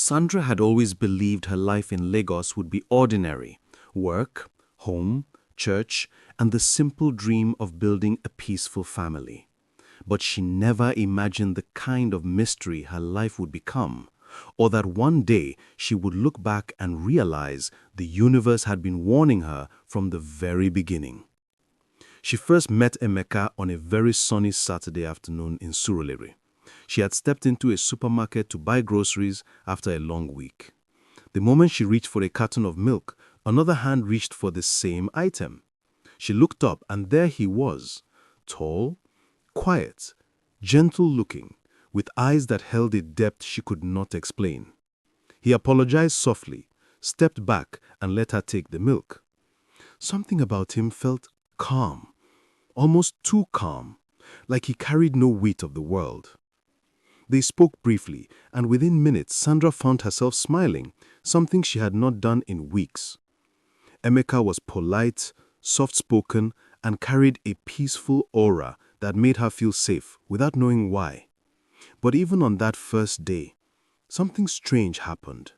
Sandra had always believed her life in Lagos would be ordinary: work, home, church, and the simple dream of building a peaceful family. But she never imagined the kind of mystery her life would become, or that one day she would look back and realize the universe had been warning her from the very beginning. She first met Emeka on a very sunny Saturday afternoon in Surulere. She had stepped into a supermarket to buy groceries after a long week. The moment she reached for a carton of milk, another hand reached for the same item. She looked up, and there he was, tall, quiet, gentle-looking, with eyes that held a depth she could not explain. He apologized softly, stepped back, and let her take the milk. Something about him felt calm, almost too calm, like he carried no weight of the world. They spoke briefly, and within minutes Sandra found herself smiling, something she had not done in weeks. Emeka was polite, soft-spoken, and carried a peaceful aura that made her feel safe without knowing why. But even on that first day, something strange happened.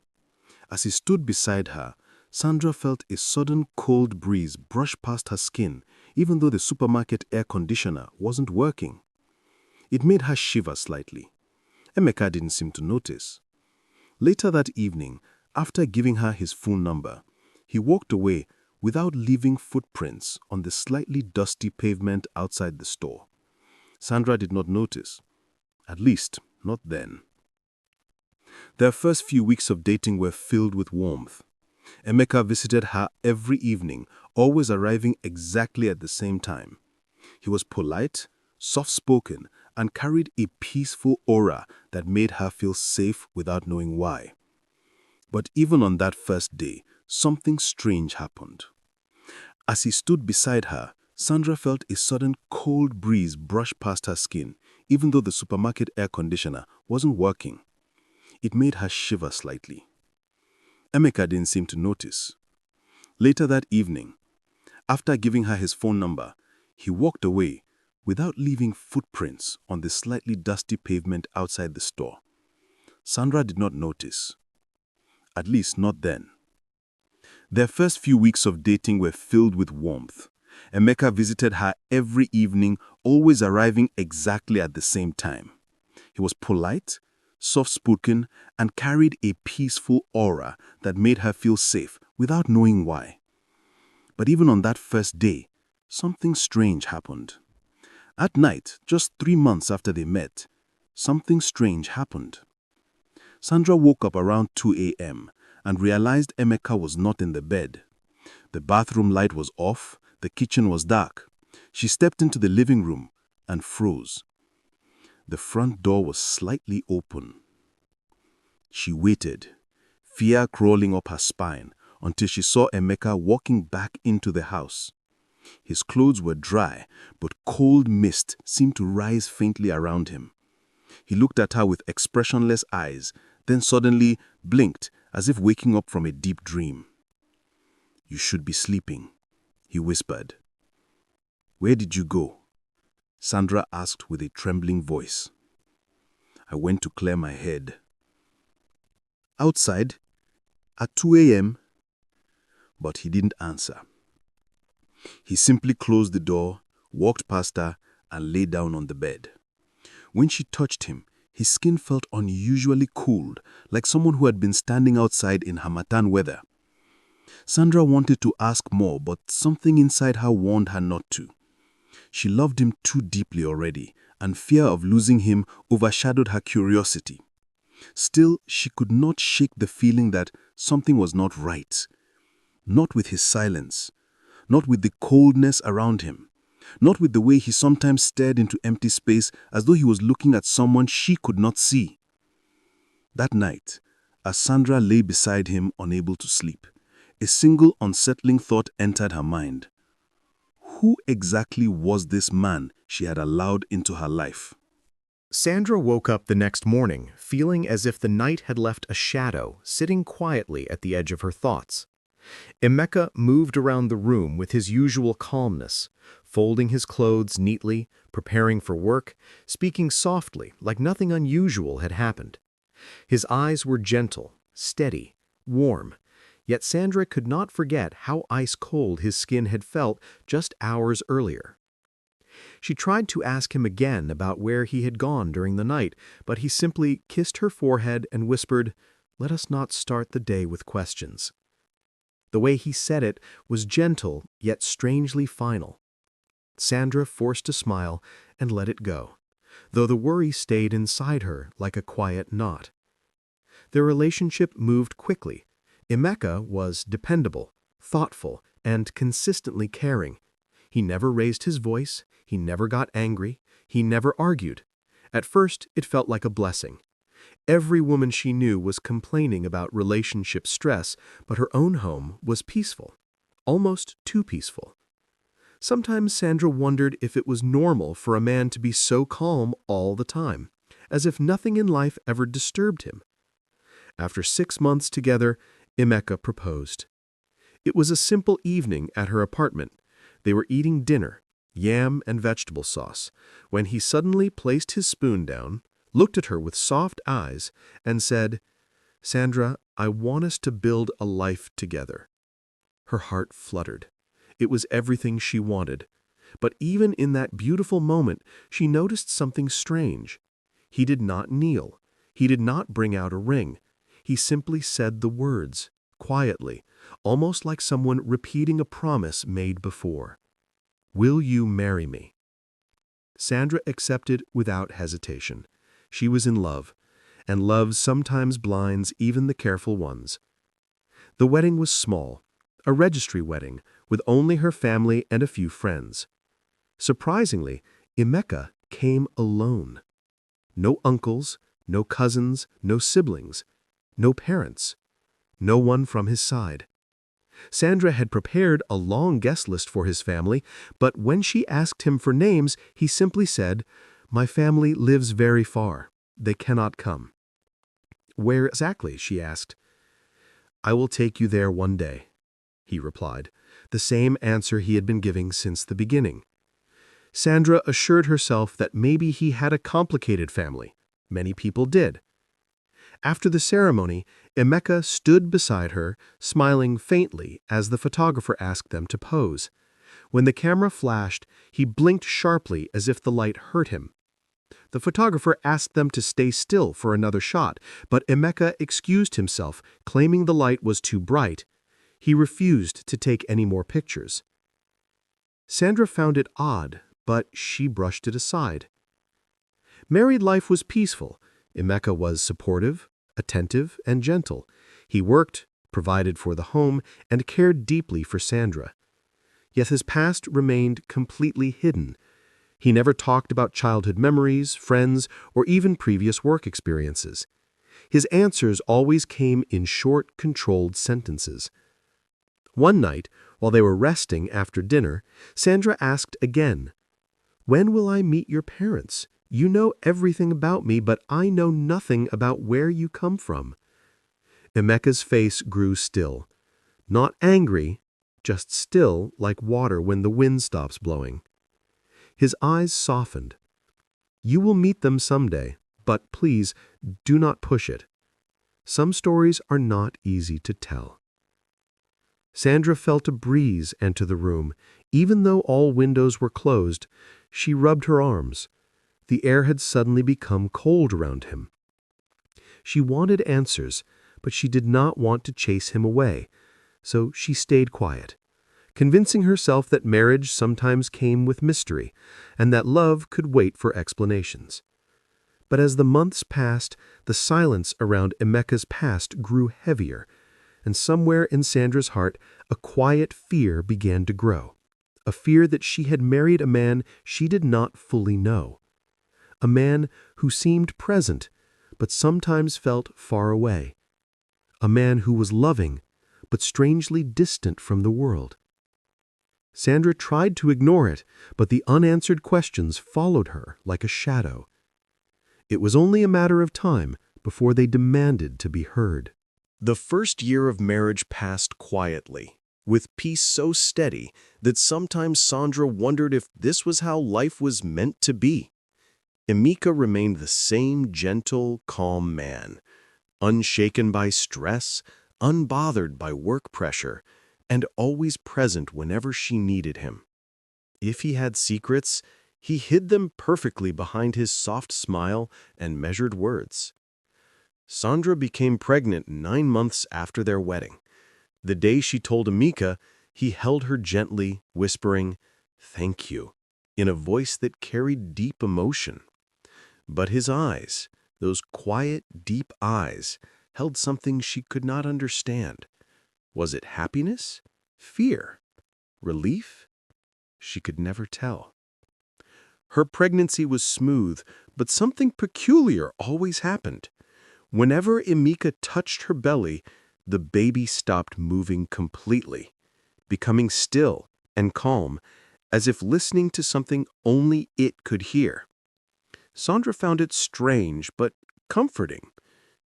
As he stood beside her, Sandra felt a sudden cold breeze brush past her skin, even though the supermarket air conditioner wasn't working. It made her shiver slightly. Emeka didn't seem to notice. Later that evening, after giving her his phone number, he walked away without leaving footprints on the slightly dusty pavement outside the store. Sandra did not notice. At least, not then. Their first few weeks of dating were filled with warmth. Emeka visited her every evening, always arriving exactly at the same time. He was polite, soft-spoken, and carried a peaceful aura that made her feel safe without knowing why. But even on that first day, something strange happened. As he stood beside her, Sandra felt a sudden cold breeze brush past her skin, even though the supermarket air conditioner wasn't working. It made her shiver slightly. Emeka didn't seem to notice. Later that evening, after giving her his phone number, he walked away without leaving footprints on the slightly dusty pavement outside the store. Sandra did not notice. At least not then. Their first few weeks of dating were filled with warmth. Emeka visited her every evening, always arriving exactly at the same time. He was polite, soft-spoken, and carried a peaceful aura that made her feel safe without knowing why. But even on that first day, something strange happened. At night, just 3 months after they met, something strange happened. Sandra woke up around 2 a.m. and realized Emeka was not in the bed. The bathroom light was off, the kitchen was dark. She stepped into the living room and froze. The front door was slightly open. She waited, fear crawling up her spine, until she saw Emeka walking back into the house. His clothes were dry, but cold mist seemed to rise faintly around him. He looked at her with expressionless eyes, then suddenly blinked as if waking up from a deep dream. "You should be sleeping," he whispered. "Where did you go?" Sandra asked with a trembling voice. "I went to clear my head." "Outside? At 2 a.m.? But he didn't answer. He simply closed the door, walked past her, and lay down on the bed. When she touched him, his skin felt unusually cold, like someone who had been standing outside in Harmattan weather. Sandra wanted to ask more, but something inside her warned her not to. She loved him too deeply already, and fear of losing him overshadowed her curiosity. Still, she could not shake the feeling that something was not right. Not with his silence, not with the coldness around him, not with the way he sometimes stared into empty space as though he was looking at someone she could not see. That night, as Sandra lay beside him unable to sleep, a single unsettling thought entered her mind. Who exactly was this man she had allowed into her life? Sandra woke up the next morning feeling as if the night had left a shadow sitting quietly at the edge of her thoughts. Emeka moved around the room with his usual calmness, folding his clothes neatly, preparing for work, speaking softly like nothing unusual had happened. His eyes were gentle, steady, warm, yet Sandra could not forget how ice-cold his skin had felt just hours earlier. She tried to ask him again about where he had gone during the night, but he simply kissed her forehead and whispered, "Let us not start the day with questions." The way he said it was gentle, yet strangely final. Sandra forced a smile and let it go, though the worry stayed inside her like a quiet knot. Their relationship moved quickly. Amaka was dependable, thoughtful, and consistently caring. He never raised his voice, he never got angry, he never argued. At first, it felt like a blessing. Every woman she knew was complaining about relationship stress, but her own home was peaceful, almost too peaceful. Sometimes Sandra wondered if it was normal for a man to be so calm all the time, as if nothing in life ever disturbed him. After 6 months together, Amaka proposed. It was a simple evening at her apartment. They were eating dinner, yam and vegetable sauce, when he suddenly placed his spoon down, looked at her with soft eyes, and said, "Sandra, I want us to build a life together." Her heart fluttered. It was everything she wanted. But even in that beautiful moment, she noticed something strange. He did not kneel. He did not bring out a ring. He simply said the words, quietly, almost like someone repeating a promise made before. "Will you marry me?" Sandra accepted without hesitation. She was in love, and love sometimes blinds even the careful ones. The wedding was small, a registry wedding, with only her family and a few friends. Surprisingly, Amaka came alone. No uncles, no cousins, no siblings, no parents, no one from his side. Sandra had prepared a long guest list for his family, but when she asked him for names, he simply said, "My family lives very far. They cannot come." "Where exactly?" she asked. "I will take you there one day," he replied, the same answer he had been giving since the beginning. Sandra assured herself that maybe he had a complicated family. Many people did. After the ceremony, Amaka stood beside her, smiling faintly as the photographer asked them to pose. When the camera flashed, he blinked sharply as if the light hurt him. The photographer asked them to stay still for another shot, but Amaka excused himself, claiming the light was too bright. He refused to take any more pictures. Sandra found it odd, but she brushed it aside. Married life was peaceful. Amaka was supportive, attentive, and gentle. He worked, provided for the home, and cared deeply for Sandra. Yet his past remained completely hidden. He never talked about childhood memories, friends, or even previous work experiences. His answers always came in short, controlled sentences. One night, while they were resting after dinner, Sandra asked again, "When will I meet your parents? You know everything about me, but I know nothing about where you come from." Amaka's face grew still. Not angry, just still like water when the wind stops blowing. His eyes softened. "You will meet them someday, but please do not push it. Some stories are not easy to tell." Sandra felt a breeze enter the room. Even though all windows were closed, she rubbed her arms. The air had suddenly become cold around him. She wanted answers, but she did not want to chase him away, so she stayed quiet, convincing herself that marriage sometimes came with mystery, and that love could wait for explanations. But as the months passed, the silence around Amaka's past grew heavier, and somewhere in Sandra's heart, a quiet fear began to grow, a fear that she had married a man she did not fully know. A man who seemed present, but sometimes felt far away. A man who was loving, but strangely distant from the world. Sandra tried to ignore it, but the unanswered questions followed her like a shadow. It was only a matter of time before they demanded to be heard. The first year of marriage passed quietly, with peace so steady that sometimes Sandra wondered if this was how life was meant to be. Amaka remained the same gentle, calm man, unshaken by stress, unbothered by work pressure, and always present whenever she needed him. If he had secrets, he hid them perfectly behind his soft smile and measured words. Sandra became pregnant 9 months after their wedding. The day she told Amaka, he held her gently, whispering, "Thank you," in a voice that carried deep emotion. But his eyes, those quiet, deep eyes, held something she could not understand. Was it happiness? Fear? Relief? She could never tell. Her pregnancy was smooth, but something peculiar always happened. Whenever Amaka touched her belly, the baby stopped moving completely, becoming still and calm, as if listening to something only it could hear. Sandra found it strange but comforting.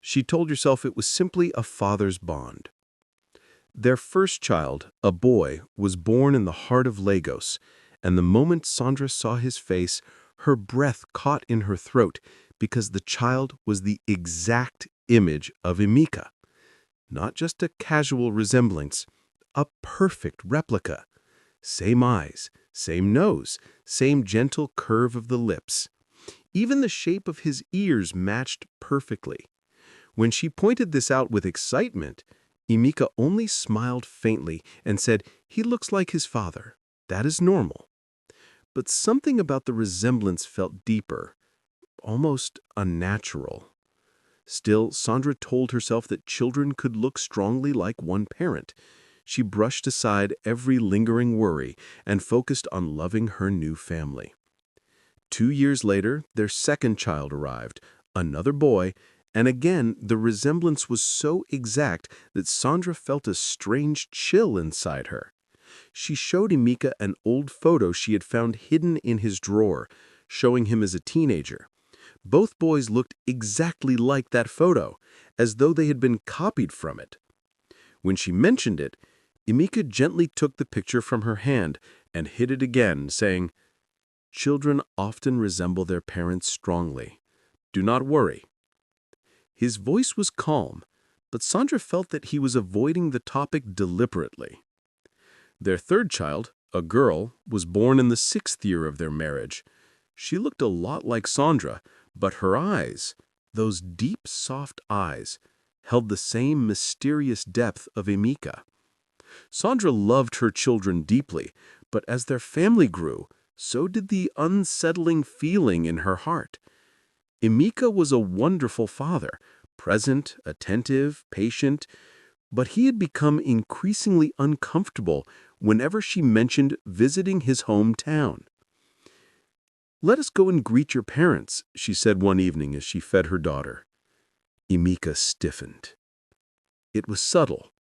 She told herself it was simply a father's bond. Their first child, a boy, was born in the heart of Lagos, and the moment Sandra saw his face, her breath caught in her throat because the child was the exact image of Amaka. Not just a casual resemblance, a perfect replica. Same eyes, same nose, same gentle curve of the lips. Even the shape of his ears matched perfectly. When she pointed this out with excitement, Amaka only smiled faintly and said, "He looks like his father. That is normal." But something about the resemblance felt deeper, almost unnatural. Still, Sandra told herself that children could look strongly like one parent. She brushed aside every lingering worry and focused on loving her new family. 2 years later, their second child arrived, another boy, and again the resemblance was so exact that Sandra felt a strange chill inside her. She showed Amaka an old photo she had found hidden in his drawer, showing him as a teenager. Both boys looked exactly like that photo, as though they had been copied from it. When she mentioned it, Amaka gently took the picture from her hand and hid it again, saying, "Children often resemble their parents strongly. Do not worry." His voice was calm, but Sandra felt that he was avoiding the topic deliberately. Their third child, a girl, was born in the 6th year of their marriage. She looked a lot like Sandra, but her eyes, those deep, soft eyes, held the same mysterious depth of Amaka. Sandra loved her children deeply, but as their family grew, so did the unsettling feeling in her heart. Amaka was a wonderful father, present, attentive, patient, but he had become increasingly uncomfortable whenever she mentioned visiting his hometown. "Let us go and greet your parents," she said one evening as she fed her daughter. Amaka stiffened. It was subtle,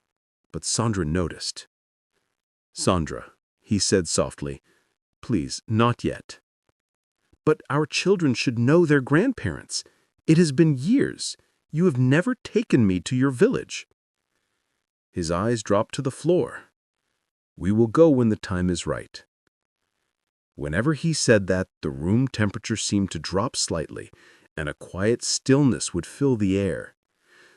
but Sandra noticed. "Sandra," he said softly, "please, not yet." "But our children should know their grandparents. It has been years. You have never taken me to your village." His eyes dropped to the floor. "We will go when the time is right." Whenever he said that, the room temperature seemed to drop slightly, and a quiet stillness would fill the air.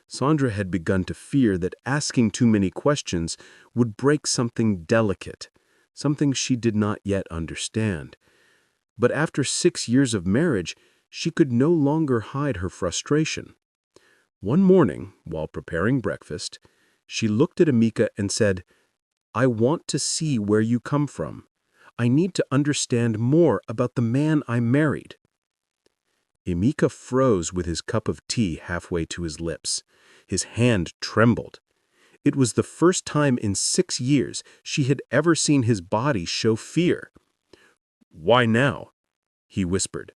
Sandra had begun to fear that asking too many questions would break something delicate, something she did not yet understand. But after 6 years of marriage, she could no longer hide her frustration. One morning, while preparing breakfast, she looked at Amaka and said, "I want to see where you come from. I need to understand more about the man I married." Amaka froze with his cup of tea halfway to his lips. His hand trembled. It was the first time in 6 years she had ever seen his body show fear. "Why now?" he whispered.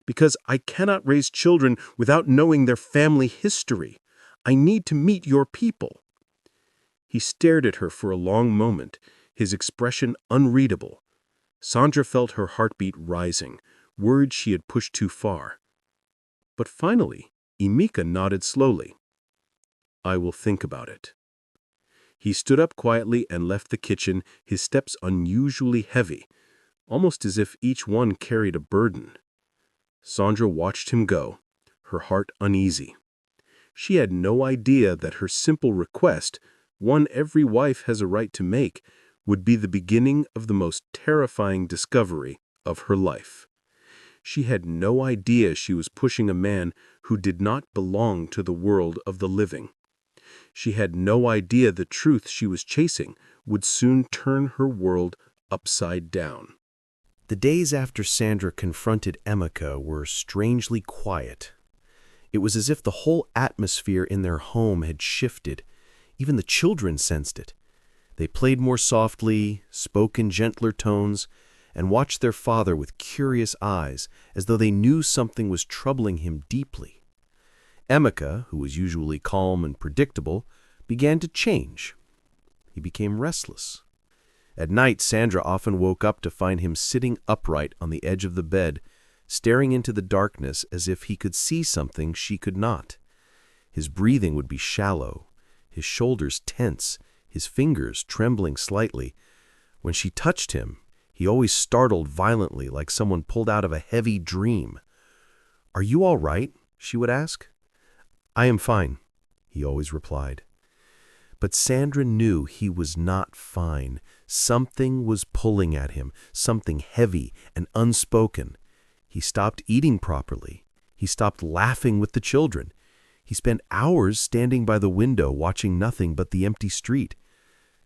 "Because I cannot raise children without knowing their family history. I need to meet your people." He stared at her for a long moment, his expression unreadable. Sandra felt her heartbeat rising, worried she had pushed too far. But finally, Amaka nodded slowly. "I will think about it." He stood up quietly and left the kitchen, his steps unusually heavy, almost as if each one carried a burden. Sandra watched him go, her heart uneasy. She had no idea that her simple request, one every wife has a right to make, would be the beginning of the most terrifying discovery of her life. She had no idea she was pushing a man who did not belong to the world of the living. She had no idea the truth she was chasing would soon turn her world upside down. The days after Sandra confronted Amaka were strangely quiet. It was as if the whole atmosphere in their home had shifted. Even the children sensed it. They played more softly, spoke in gentler tones, and watched their father with curious eyes, as though they knew something was troubling him deeply. Amaka, who was usually calm and predictable, began to change. He became restless. At night, Sandra often woke up to find him sitting upright on the edge of the bed, staring into the darkness as if he could see something she could not. His breathing would be shallow, his shoulders tense, his fingers trembling slightly. When she touched him, he always startled violently, like someone pulled out of a heavy dream. "Are you all right?" she would ask. "I am fine," he always replied. But Sandra knew he was not fine. Something was pulling at him, something heavy and unspoken. He stopped eating properly. He stopped laughing with the children. He spent hours standing by the window watching nothing but the empty street.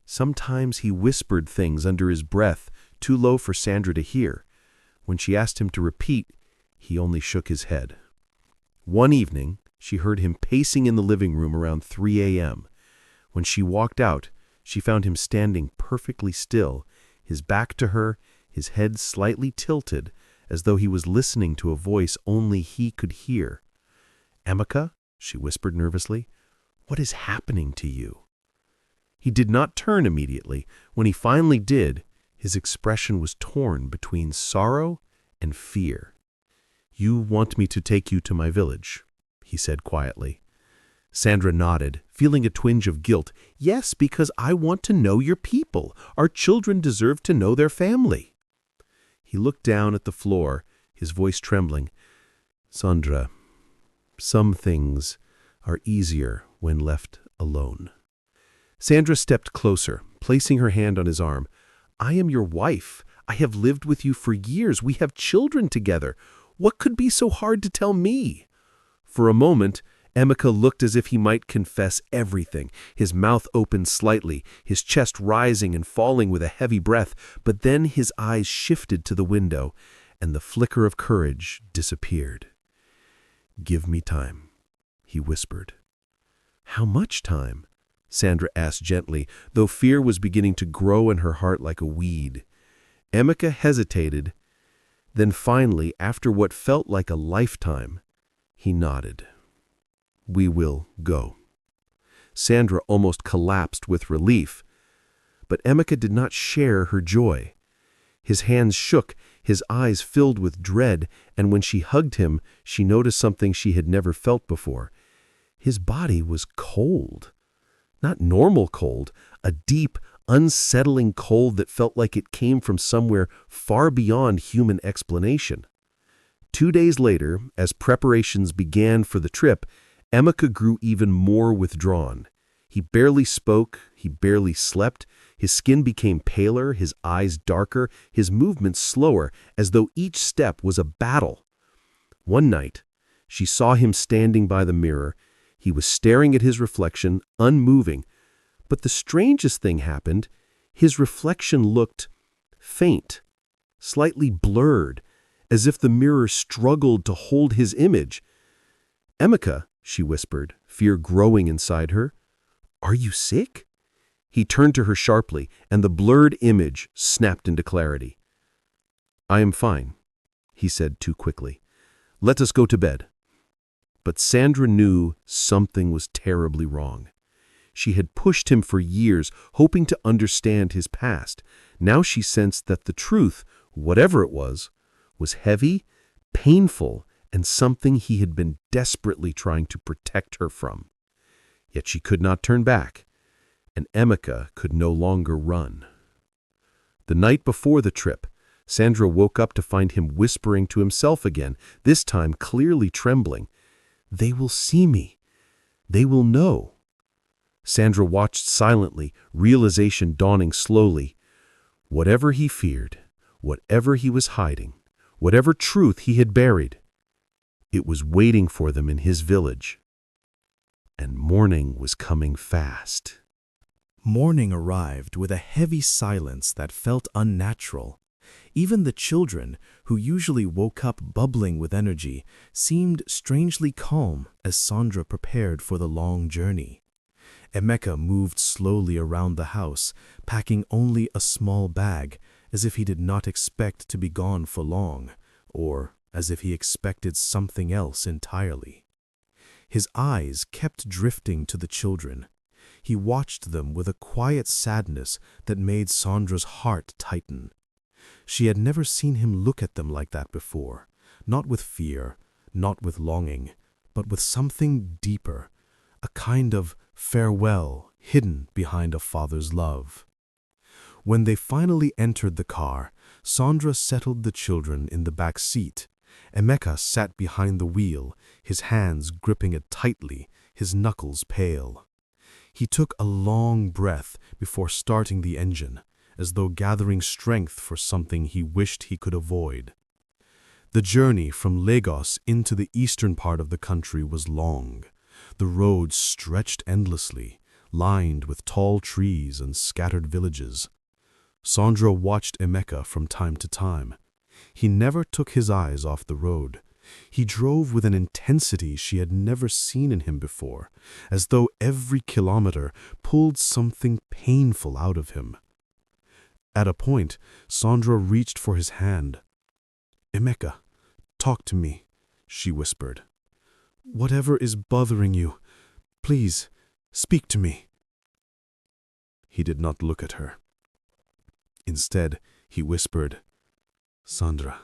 Sometimes he whispered things under his breath, too low for Sandra to hear. When she asked him to repeat, he only shook his head. One evening, she heard him pacing in the living room around 3 a.m. When she walked out, she found him standing perfectly still, his back to her, his head slightly tilted, as though he was listening to a voice only he could hear. "Amaka," she whispered nervously, "what is happening to you?" He did not turn immediately. When he finally did, his expression was torn between sorrow and fear. "You want me to take you to my village," he said quietly. Sandra nodded, feeling a twinge of guilt. "Yes, because I want to know your people. Our children deserve to know their family." He looked down at the floor, his voice trembling. "Sandra, some things are easier when left alone." Sandra stepped closer, placing her hand on his arm. "I am your wife. I have lived with you for years. We have children together. What could be so hard to tell me?" For a moment, Amaka looked as if he might confess everything, his mouth opened slightly, his chest rising and falling with a heavy breath, but then his eyes shifted to the window, and the flicker of courage disappeared. "Give me time," he whispered. "How much time?" Sandra asked gently, though fear was beginning to grow in her heart like a weed. Amaka hesitated. Then finally, after what felt like a lifetime, he nodded. "We will go." Sandra almost collapsed with relief, but Amaka did not share her joy. His hands shook, his eyes filled with dread, and when she hugged him, she noticed something she had never felt before. His body was cold. Not normal cold, a deep, unsettling cold that felt like it came from somewhere far beyond human explanation. 2 days later, as preparations began for the trip, Amaka grew even more withdrawn. He barely spoke, he barely slept, his skin became paler, his eyes darker, his movements slower, as though each step was a battle. One night, she saw him standing by the mirror. He was staring at his reflection, unmoving. But the strangest thing happened. His reflection looked faint, slightly blurred, as if the mirror struggled to hold his image. "Amaka," she whispered, fear growing inside her. "Are you sick?" He turned to her sharply, and the blurred image snapped into clarity. "I am fine," he said too quickly. "Let us go to bed." But Sandra knew something was terribly wrong. She had pushed him for years, hoping to understand his past. Now she sensed that the truth, whatever it was heavy, painful, and something he had been desperately trying to protect her from. Yet she could not turn back, and Amaka could no longer run. The night before the trip, Sandra woke up to find him whispering to himself again, this time clearly trembling. "They will see me. They will know. Sandra watched silently, realization dawning slowly. Whatever he feared, whatever he was hiding, whatever truth he had buried, it was waiting for them in his village. And morning was coming fast. Morning arrived with a heavy silence that felt unnatural. Even the children, who usually woke up bubbling with energy, seemed strangely calm as Sandra prepared for the long journey. Emeka moved slowly around the house, packing only a small bag, as if he did not expect to be gone for long, or as if he expected something else entirely. His eyes kept drifting to the children. He watched them with a quiet sadness that made Sandra's heart tighten. She had never seen him look at them like that before, not with fear, not with longing, but with something deeper, a kind of farewell hidden behind a father's love. When they finally entered the car, Sandra settled the children in the back seat. Emeka sat behind the wheel, his hands gripping it tightly, his knuckles pale. He took a long breath before starting the engine, as though gathering strength for something he wished he could avoid. The journey from Lagos into the eastern part of the country was long. The roads stretched endlessly, lined with tall trees and scattered villages. Sandra watched Emeka from time to time. He never took his eyes off the road. He drove with an intensity she had never seen in him before, as though every kilometer pulled something painful out of him. At a point, Sandra reached for his hand. "Emeka, talk to me," she whispered. "Whatever is bothering you, please, speak to me." He did not look at her. Instead, he whispered, "Sandra,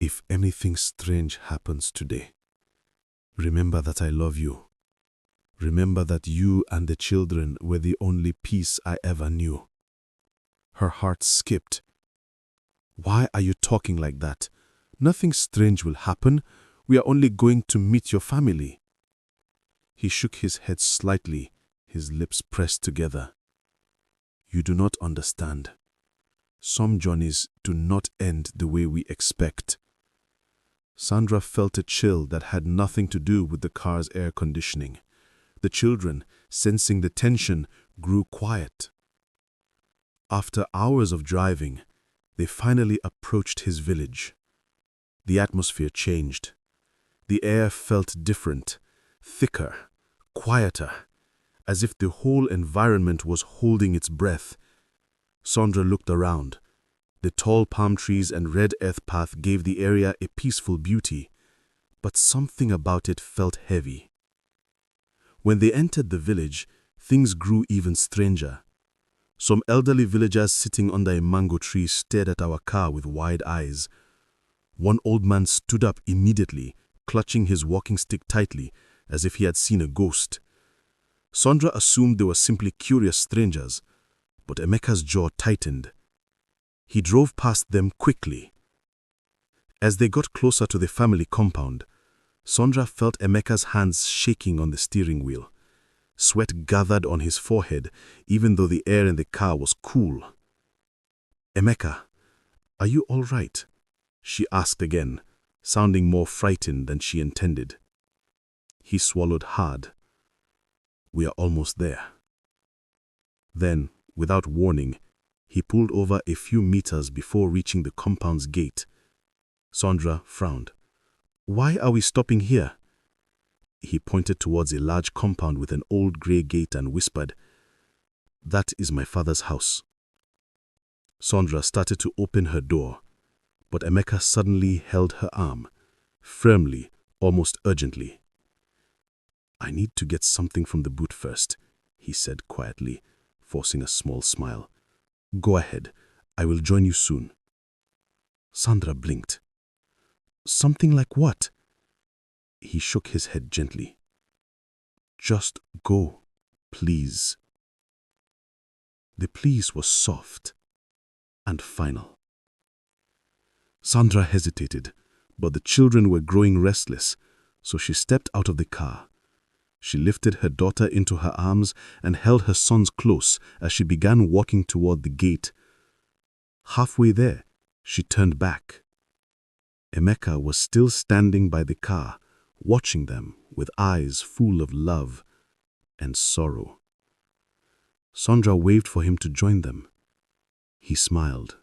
if anything strange happens today, remember that I love you. Remember that you and the children were the only peace I ever knew." Her heart skipped. "Why are you talking like that? Nothing strange will happen. We are only going to meet your family." He shook his head slightly, his lips pressed together. "You do not understand. Some journeys do not end the way we expect." Sandra felt a chill that had nothing to do with the car's air conditioning. The children, sensing the tension, grew quiet. After hours of driving, they finally approached his village. The atmosphere changed. The air felt different, thicker, quieter, as if the whole environment was holding its breath. Sandra looked around. The tall palm trees and red earth path gave the area a peaceful beauty, but something about it felt heavy. When they entered the village, things grew even stranger. Some elderly villagers sitting under a mango tree stared at our car with wide eyes. One old man stood up immediately, clutching his walking stick tightly, as if he had seen a ghost. Sandra assumed they were simply curious strangers, but Emeka's jaw tightened. He drove past them quickly. As they got closer to the family compound, Sandra felt Emeka's hands shaking on the steering wheel. Sweat gathered on his forehead, even though the air in the car was cool. "Emeka, are you all right?" she asked again, sounding more frightened than she intended. He swallowed hard. "We are almost there." Then, without warning, he pulled over a few meters before reaching the compound's gate. Sandra frowned. "Why are we stopping here?" He pointed towards a large compound with an old grey gate and whispered, "That is my father's house." Sandra started to open her door, but Emeka suddenly held her arm, firmly, almost urgently. "I need to get something from the boot first," he said quietly, forcing a small smile. "Go ahead. I will join you soon." Sandra blinked. "Something like what?" He shook his head gently. "Just go, please." The please was soft and final. Sandra hesitated, but the children were growing restless, so she stepped out of the car. She lifted her daughter into her arms and held her sons close as she began walking toward the gate. Halfway there, she turned back. Emeka was still standing by the car, watching them with eyes full of love and sorrow. Sandra waved for him to join them. He smiled.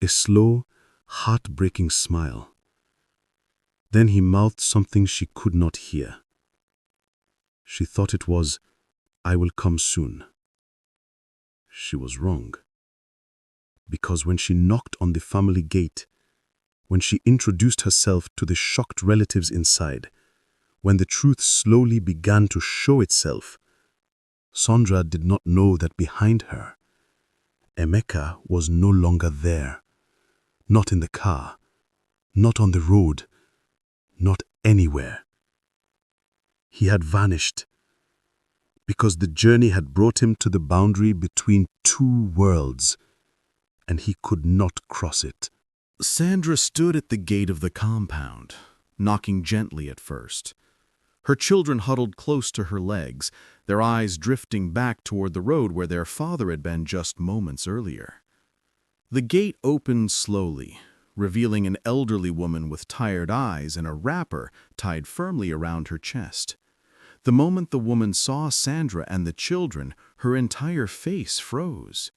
A slow, heartbreaking smile. Then he mouthed something she could not hear. She thought it was, "I will come soon." She was wrong. Because when she knocked on the family gate, when she introduced herself to the shocked relatives inside, when the truth slowly began to show itself, Sandra did not know that behind her, Emeka was no longer there. Not in the car, not on the road, not anywhere. He had vanished, because the journey had brought him to the boundary between two worlds, and he could not cross it. Sandra stood at the gate of the compound, knocking gently at first. Her children huddled close to her legs, their eyes drifting back toward the road where their father had been just moments earlier. The gate opened slowly, revealing an elderly woman with tired eyes and a wrapper tied firmly around her chest. The moment the woman saw Sandra and the children, her entire face froze.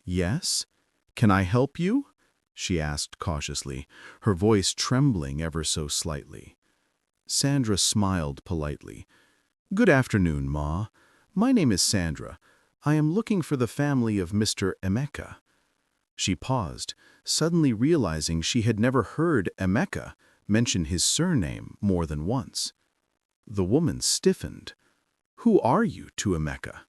"Yes? Can I help you?" she asked cautiously, her voice trembling ever so slightly. Sandra smiled politely. "Good afternoon, Ma. My name is Sandra. I am looking for the family of Mr. Emeka." She paused, suddenly realizing she had never heard Emeka mention his surname more than once. The woman stiffened. "Who are you to Emeka?"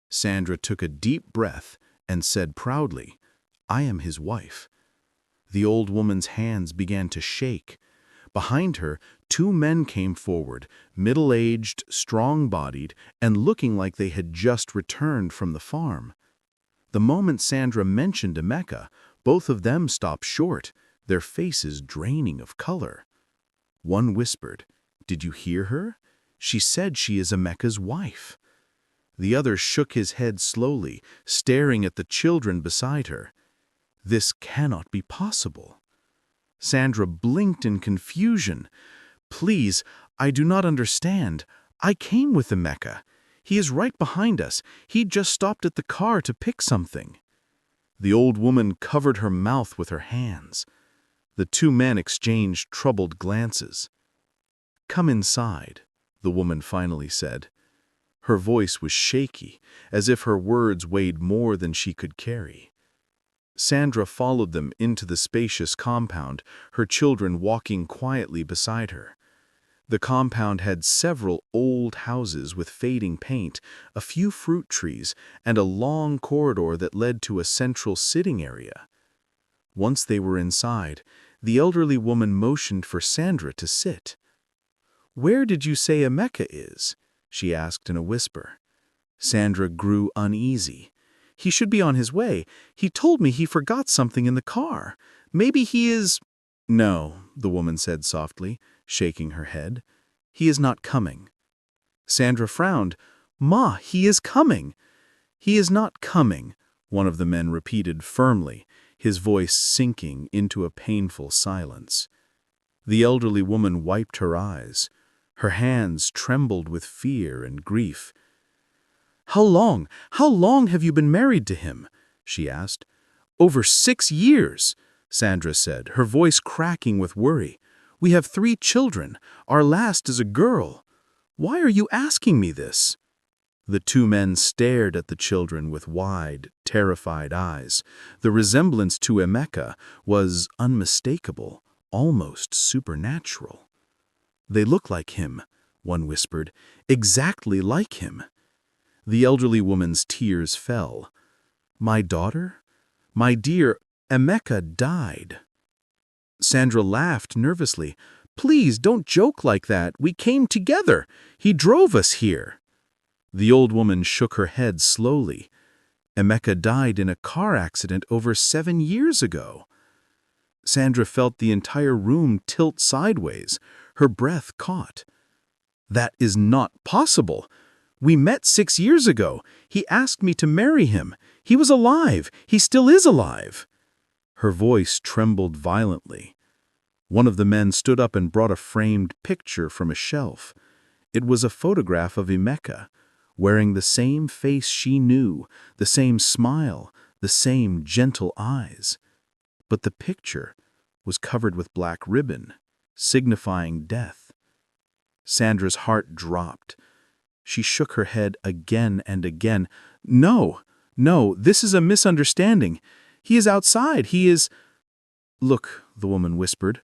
Sandra took a deep breath and said proudly, "I am his wife." The old woman's hands began to shake. Behind her, two men came forward, middle-aged, strong-bodied, and looking like they had just returned from the farm. The moment Sandra mentioned Emeka, both of them stopped short, their faces draining of color. One whispered, "Did you hear her? She said she is Emeka's wife." The other shook his head slowly, staring at the children beside her. "This cannot be possible." Sandra blinked in confusion. "Please, I do not understand. I came with Emeka. He is right behind us. He just stopped at the car to pick something." The old woman covered her mouth with her hands. The two men exchanged troubled glances. "Come inside," the woman finally said. Her voice was shaky, as if her words weighed more than she could carry. Sandra followed them into the spacious compound, her children walking quietly beside her. The compound had several old houses with fading paint, a few fruit trees, and a long corridor that led to a central sitting area. Once they were inside, the elderly woman motioned for Sandra to sit. "Where did you say Emeka is?" she asked in a whisper. Sandra grew uneasy. "He should be on his way. He told me he forgot something in the car. Maybe he is—" "No," the woman said softly, shaking her head. "He is not coming." Sandra frowned. "Ma, he is coming." "He is not coming," one of the men repeated firmly, his voice sinking into a painful silence. The elderly woman wiped her eyes. Her hands trembled with fear and grief. How long have you been married to him?" she asked. "Over 6 years," Sandra said, her voice cracking with worry. "We have 3 children. Our last is a girl. Why are you asking me this?" The two men stared at the children with wide, terrified eyes. The resemblance to Emeka was unmistakable, almost supernatural. "They look like him," one whispered, "exactly like him." The elderly woman's tears fell. "My daughter? My dear, Emeka died." Sandra laughed nervously. "Please don't joke like that. We came together. He drove us here." The old woman shook her head slowly. "Emeka died in a car accident over 7 years ago." Sandra felt the entire room tilt sideways. Her breath caught. "That is not possible. We met 6 years ago. He asked me to marry him. He was alive. He still is alive." Her voice trembled violently. One of the men stood up and brought a framed picture from a shelf. It was a photograph of Amaka, wearing the same face she knew, the same smile, the same gentle eyes. But the picture was covered with black ribbon, signifying death. Sandra's heart dropped. She shook her head again and again. "No, no, this is a misunderstanding. He is outside. He is—" "Look," the woman whispered.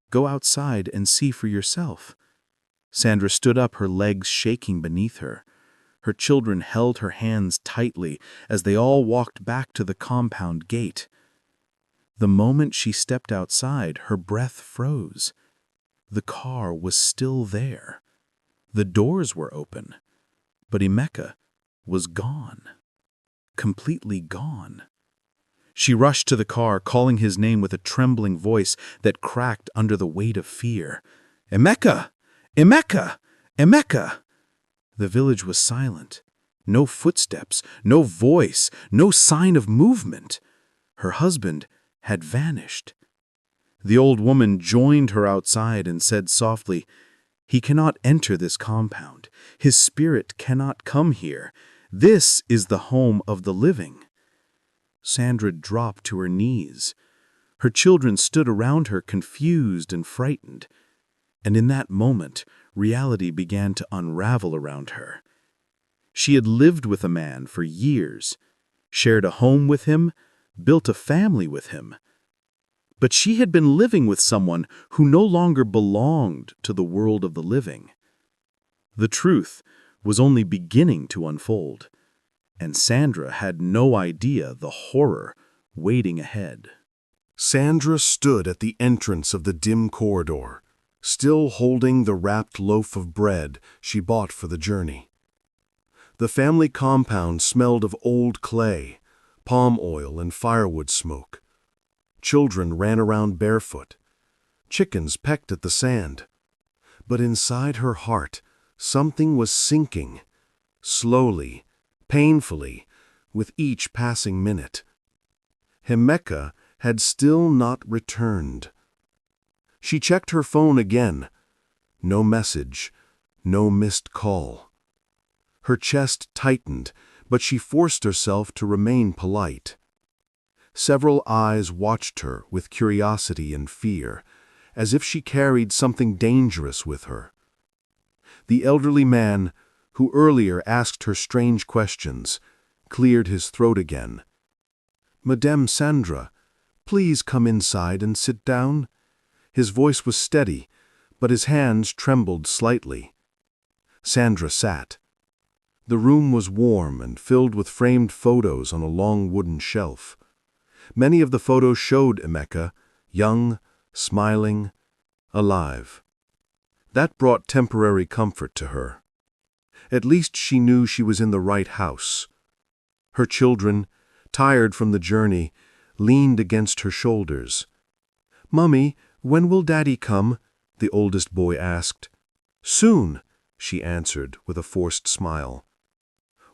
"Go outside and see for yourself." Sandra stood up, her legs shaking beneath her. Her children held her hands tightly as they all walked back to the compound gate. The moment she stepped outside, her breath froze. The car was still there. The doors were open. But Amaka was gone. Completely gone. She rushed to the car, calling his name with a trembling voice that cracked under the weight of fear. "Amaka! Amaka! Amaka!" The village was silent. No footsteps, no voice, no sign of movement. Her husband had vanished. The old woman joined her outside and said softly, "He cannot enter this compound. His spirit cannot come here. This is the home of the living." Sandra dropped to her knees. Her children stood around her, confused and frightened. And in that moment, reality began to unravel around her. She had lived with a man for years, shared a home with him, built a family with him. But she had been living with someone who no longer belonged to the world of the living. The truth was only beginning to unfold, and Sandra had no idea the horror waiting ahead. Sandra stood at the entrance of the dim corridor, still holding the wrapped loaf of bread she bought for the journey. The family compound smelled of old clay, palm oil, and firewood smoke. Children ran around barefoot. Chickens pecked at the sand. But inside her heart, something was sinking, slowly, painfully, with each passing minute. Amaka had still not returned. She checked her phone again. No message, no missed call. Her chest tightened, but she forced herself to remain polite. Several eyes watched her with curiosity and fear, as if she carried something dangerous with her. The elderly man, who earlier asked her strange questions, cleared his throat again. "Madame Sandra, please come inside and sit down." His voice was steady, but his hands trembled slightly. Sandra sat. The room was warm and filled with framed photos on a long wooden shelf. Many of the photos showed Amaka, young, smiling, alive. That brought temporary comfort to her. At least she knew she was in the right house. Her children, tired from the journey, leaned against her shoulders. "Mummy, when will Daddy come?" the oldest boy asked. "Soon," she answered with a forced smile.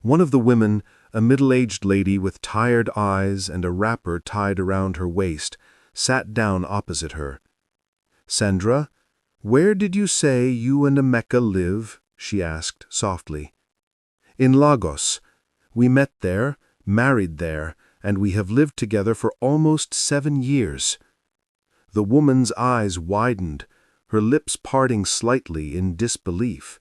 One of the women, a middle-aged lady with tired eyes and a wrapper tied around her waist, sat down opposite her. "Sandra, where did you say you and Amaka live?" she asked softly. "In Lagos. We met there, married there, and we have lived together for almost 7 years. The woman's eyes widened, her lips parting slightly in disbelief.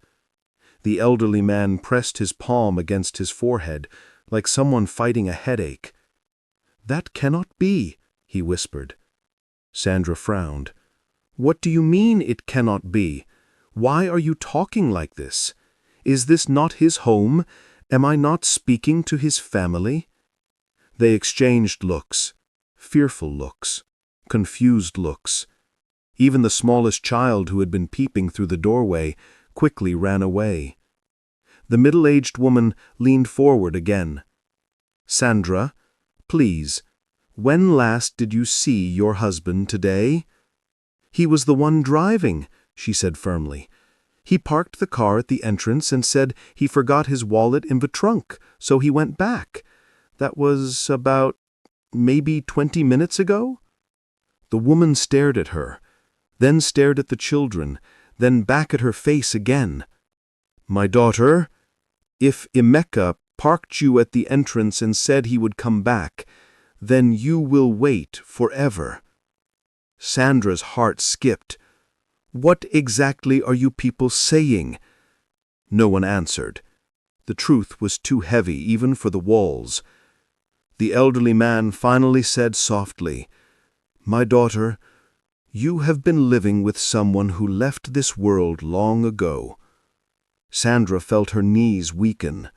The elderly man pressed his palm against his forehead, like someone fighting a headache. "That cannot be," he whispered. Sandra frowned. "What do you mean it cannot be? Why are you talking like this? Is this not his home? Am I not speaking to his family?" They exchanged looks, fearful looks, confused looks. Even the smallest child who had been peeping through the doorway quickly ran away. The middle-aged woman leaned forward again. "Sandra, please, when last did you see your husband today?" "He was the one driving," she said firmly. He parked the car at the entrance and said he forgot his wallet in the trunk, so he went back. That was about maybe 20 minutes ago?" The woman stared at her, then stared at the children, then back at her face again. "My daughter, if Emeka parked you at the entrance and said he would come back, then you will wait forever." Sandra's heart skipped. "What exactly are you people saying?" No one answered. The truth was too heavy even for the walls. The elderly man finally said softly, "My daughter, you have been living with someone who left this world long ago." Sandra felt her knees weaken.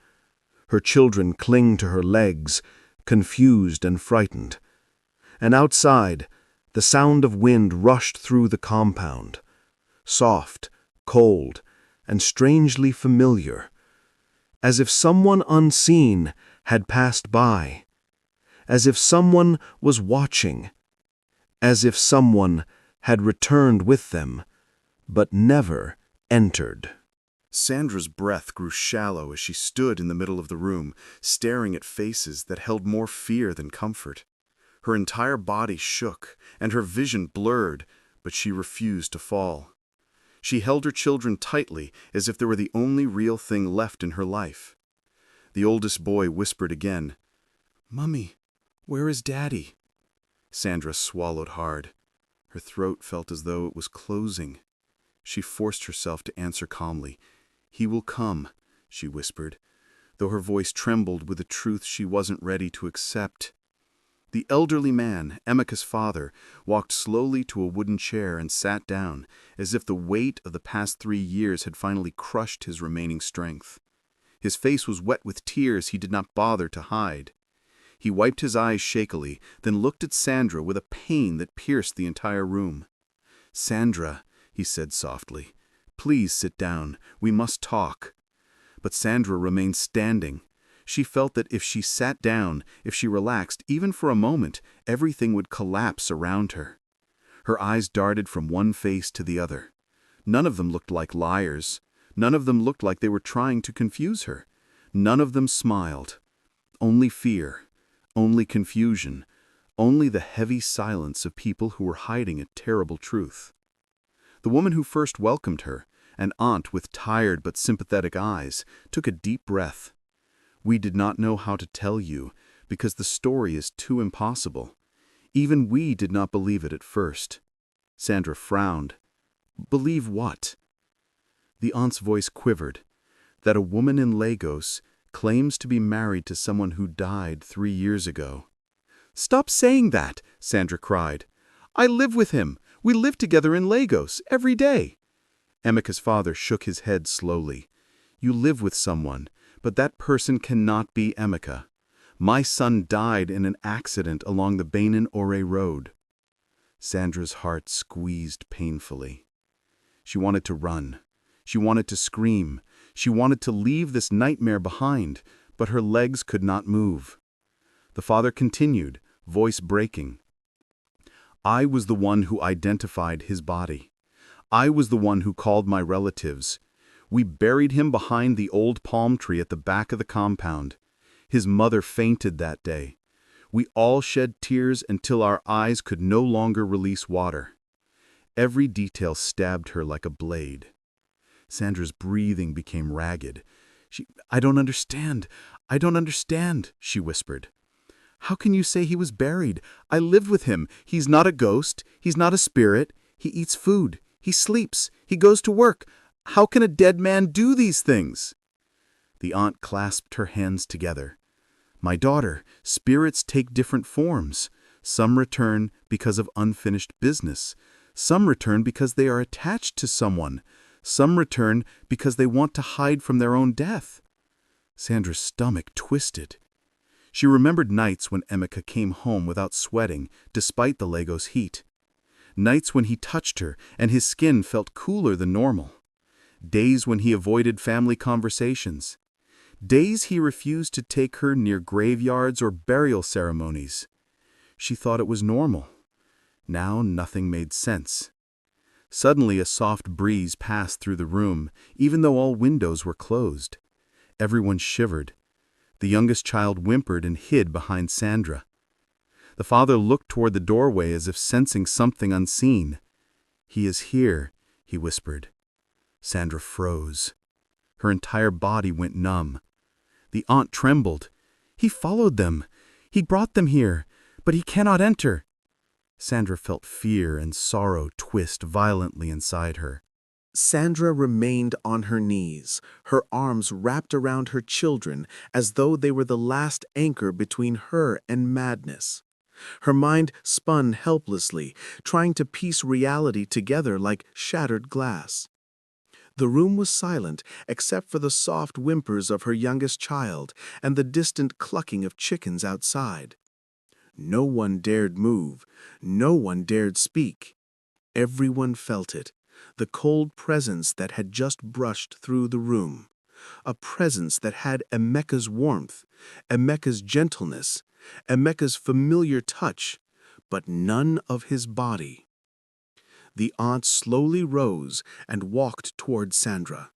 Her children cling to her legs, confused and frightened. And outside, the sound of wind rushed through the compound. Soft, cold, and strangely familiar. As if someone unseen had passed by. As if someone was watching. As if someone had returned with them, but never entered. Sandra's breath grew shallow as she stood in the middle of the room, staring at faces that held more fear than comfort. Her entire body shook, and her vision blurred, but she refused to fall. She held her children tightly, as if they were the only real thing left in her life. The oldest boy whispered again, "Mummy, where is Daddy?" Sandra swallowed hard. Her throat felt as though it was closing. She forced herself to answer calmly. "He will come," she whispered, though her voice trembled with a truth she wasn't ready to accept. The elderly man, Amaka's father, walked slowly to a wooden chair and sat down, as if the weight of the past 3 years had finally crushed his remaining strength. His face was wet with tears he did not bother to hide. He wiped his eyes shakily, then looked at Sandra with a pain that pierced the entire room. "Sandra," he said softly, "please sit down. We must talk." But Sandra remained standing. She felt that if she sat down, if she relaxed, even for a moment, everything would collapse around her. Her eyes darted from one face to the other. None of them looked like liars. None of them looked like they were trying to confuse her. None of them smiled. Only fear, only confusion, only the heavy silence of people who were hiding a terrible truth. The woman who first welcomed her, an aunt with tired but sympathetic eyes, took a deep breath. "We did not know how to tell you, because the story is too impossible. Even we did not believe it at first." Sandra frowned. "Believe what?" The aunt's voice quivered. "That a woman in Lagos claims to be married to someone who died 3 years ago." "Stop saying that!" Sandra cried. "I live with him. We live together in Lagos, every day." Amaka's father shook his head slowly. "You live with someone, but that person cannot be Amaka. My son died in an accident along the Benin Ore Road." Sandra's heart squeezed painfully. She wanted to run. She wanted to scream. She wanted to leave this nightmare behind, but her legs could not move. The father continued, voice breaking. "I was the one who identified his body. I was the one who called my relatives. We buried him behind the old palm tree at the back of the compound. His mother fainted that day. We all shed tears until our eyes could no longer release water. Every detail stabbed her like a blade." Sandra's breathing became ragged. I don't understand, she whispered. "How can you say he was buried? I lived with him. He's not a ghost. He's not a spirit. He eats food. He sleeps. He goes to work. How can a dead man do these things?" The aunt clasped her hands together. "My daughter, spirits take different forms. Some return because of unfinished business. Some return because they are attached to someone. Some return because they want to hide from their own death." Sandra's stomach twisted. She remembered nights when Amaka came home without sweating, despite the Lagos heat. Nights when he touched her and his skin felt cooler than normal. Days when he avoided family conversations. Days he refused to take her near graveyards or burial ceremonies. She thought it was normal. Now nothing made sense. Suddenly a soft breeze passed through the room, even though all windows were closed. Everyone shivered. The youngest child whimpered and hid behind Sandra. The father looked toward the doorway as if sensing something unseen. "He is here," he whispered. Sandra froze. Her entire body went numb. The aunt trembled. "He followed them. He brought them here, but he cannot enter." Sandra felt fear and sorrow twist violently inside her. Sandra remained on her knees, her arms wrapped around her children as though they were the last anchor between her and madness. Her mind spun helplessly, trying to piece reality together like shattered glass. The room was silent except for the soft whimpers of her youngest child and the distant clucking of chickens outside. No one dared move, no one dared speak. Everyone felt it, the cold presence that had just brushed through the room. A presence that had Emeka's warmth, Emeka's gentleness, Emeka's familiar touch, but none of his body. The aunt slowly rose and walked toward Sandra.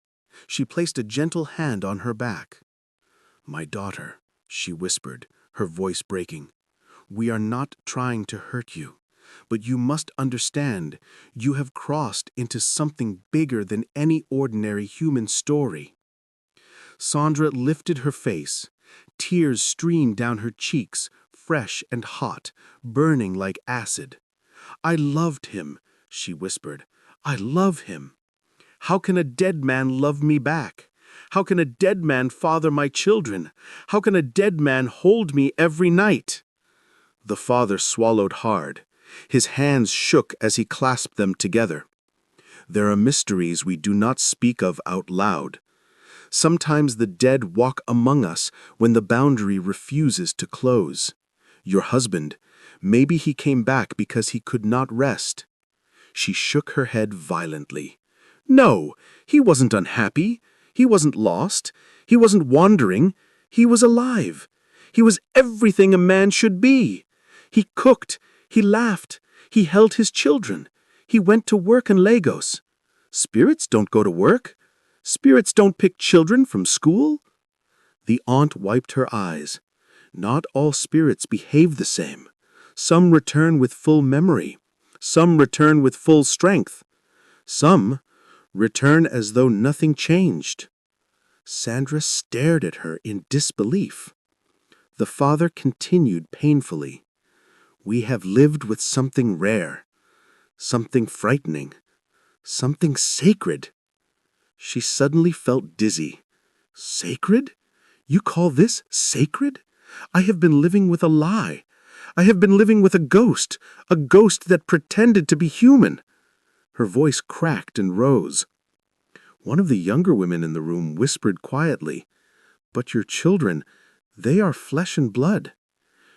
She placed a gentle hand on her back. "My daughter," she whispered, her voice breaking, "we are not trying to hurt you, but you must understand you have crossed into something bigger than any ordinary human story." Sandra lifted her face. Tears streamed down her cheeks, fresh and hot, burning like acid. "I loved him," she whispered. "I love him. How can a dead man love me back? How can a dead man father my children? How can a dead man hold me every night?" The father swallowed hard. His hands shook as he clasped them together. "There are mysteries we do not speak of out loud. Sometimes the dead walk among us when the boundary refuses to close. Your husband, maybe he came back because he could not rest." She shook her head violently. "No, he wasn't unhappy. He wasn't lost. He wasn't wandering. He was alive. He was everything a man should be. He cooked. He laughed. He held his children. He went to work in Lagos. Spirits don't go to work. Spirits don't pick children from school." The aunt wiped her eyes. "Not all spirits behave the same. Some return with full memory. Some return with full strength. Some return as though nothing changed." Sandra stared at her in disbelief. The father continued painfully. "We have lived with something rare, something frightening, something sacred." She suddenly felt dizzy. "Sacred? You call this sacred? I have been living with a lie. I have been living with a ghost that pretended to be human." Her voice cracked and rose. One of the younger women in the room whispered quietly, "But your children, they are flesh and blood."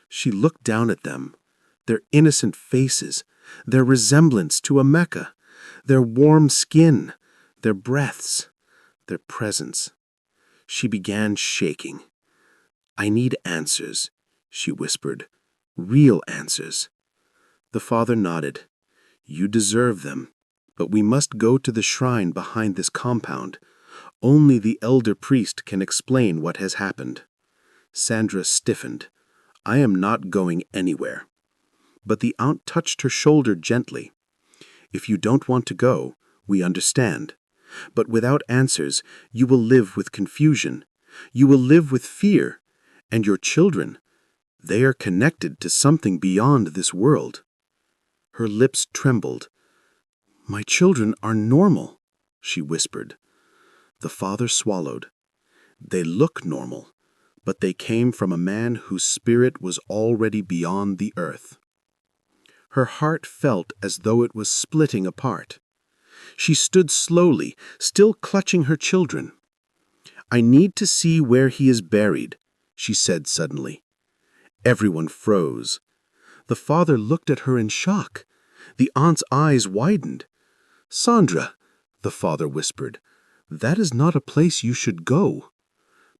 She looked down at them, their innocent faces, their resemblance to Amaka, their warm skin, their breaths, their presence. She began shaking. "I need answers," she whispered. "Real answers." The father nodded. "You deserve them, but we must go to the shrine behind this compound. Only the elder priest can explain what has happened." Sandra stiffened. "I am not going anywhere." But the aunt touched her shoulder gently. "If you don't want to go, we understand. But without answers, you will live with confusion. You will live with fear. And your children, they are connected to something beyond this world." Her lips trembled. "My children are normal," she whispered. The father swallowed. "They look normal, but they came from a man whose spirit was already beyond the earth." Her heart felt as though it was splitting apart. She stood slowly, still clutching her children. "I need to see where he is buried," she said suddenly. Everyone froze. The father looked at her in shock. The aunt's eyes widened. "Sandra," the father whispered, "that is not a place you should go."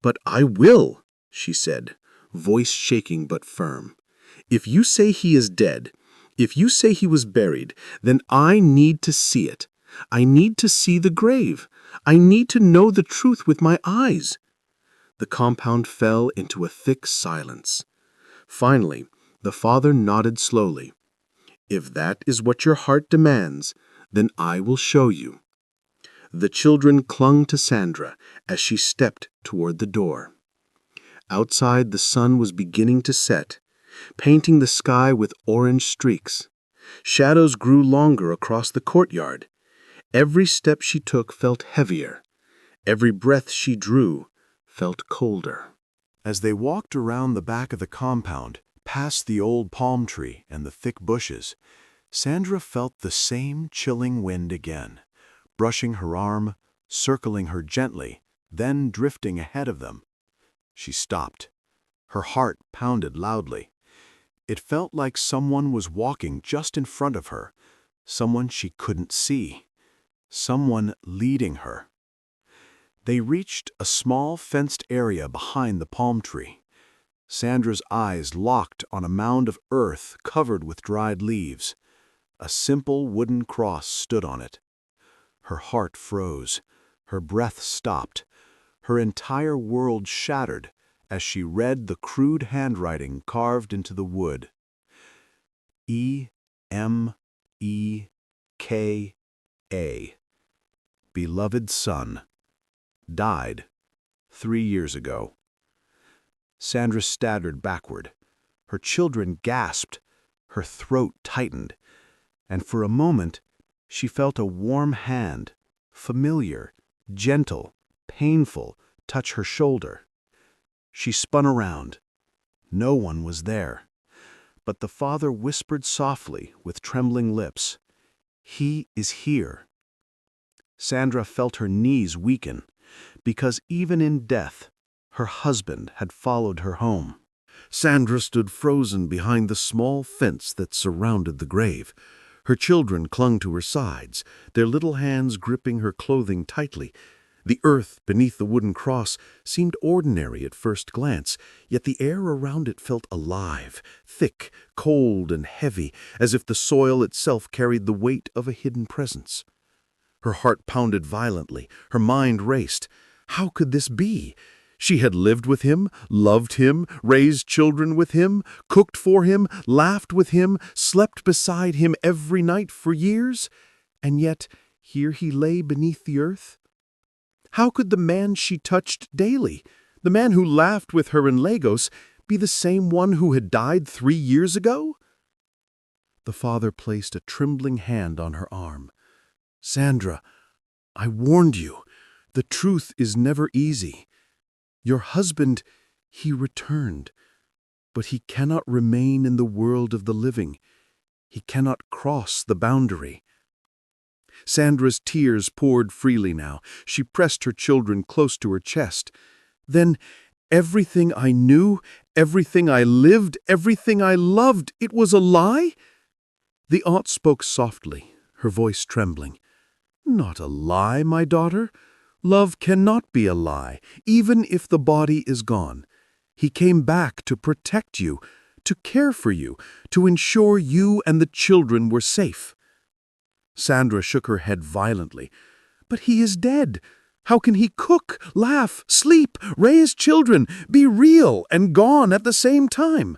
"But I will," she said, voice shaking but firm. "If you say he is dead, if you say he was buried, then I need to see it. I need to see the grave. I need to know the truth with my eyes." The compound fell into a thick silence. Finally, the father nodded slowly. "If that is what your heart demands, then I will show you." The children clung to Sandra as she stepped toward the door. Outside, the sun was beginning to set, painting the sky with orange streaks. Shadows grew longer across the courtyard. Every step she took felt heavier. Every breath she drew felt colder. As they walked around the back of the compound, past the old palm tree and the thick bushes, Sandra felt the same chilling wind again, brushing her arm, circling her gently, then drifting ahead of them. She stopped. Her heart pounded loudly. It felt like someone was walking just in front of her, someone she couldn't see, someone leading her. They reached a small fenced area behind the palm tree. Sandra's eyes locked on a mound of earth covered with dried leaves. A simple wooden cross stood on it. Her heart froze. Her breath stopped. Her entire world shattered as she read the crude handwriting carved into the wood. E-M-E-K-A. Beloved son. Died 3 years ago. Sandra staggered backward. Her children gasped. Her throat tightened. And for a moment, she felt a warm hand, familiar, gentle, painful, touch her shoulder. She spun around. No one was there. But the father whispered softly with trembling lips, "He is here." Sandra felt her knees weaken, because even in death, her husband had followed her home. Sandra stood frozen behind the small fence that surrounded the grave. Her children clung to her sides, their little hands gripping her clothing tightly. The earth beneath the wooden cross seemed ordinary at first glance, yet the air around it felt alive, thick, cold, and heavy, as if the soil itself carried the weight of a hidden presence. Her heart pounded violently, her mind raced. How could this be? She had lived with him, loved him, raised children with him, cooked for him, laughed with him, slept beside him every night for years, and yet here he lay beneath the earth? How could the man she touched daily, the man who laughed with her in Lagos, be the same one who had died 3 years ago? The father placed a trembling hand on her arm. "Sandra, I warned you. The truth is never easy. Your husband, he returned, but he cannot remain in the world of the living. He cannot cross the boundary." Sandra's tears poured freely now. She pressed her children close to her chest. "Then everything I knew, everything I lived, everything I loved, it was a lie?" The aunt spoke softly, her voice trembling. "Not a lie, my daughter. Love cannot be a lie, even if the body is gone. He came back to protect you, to care for you, to ensure you and the children were safe." Sandra shook her head violently. "But he is dead. How can he cook, laugh, sleep, raise children, be real and gone at the same time?"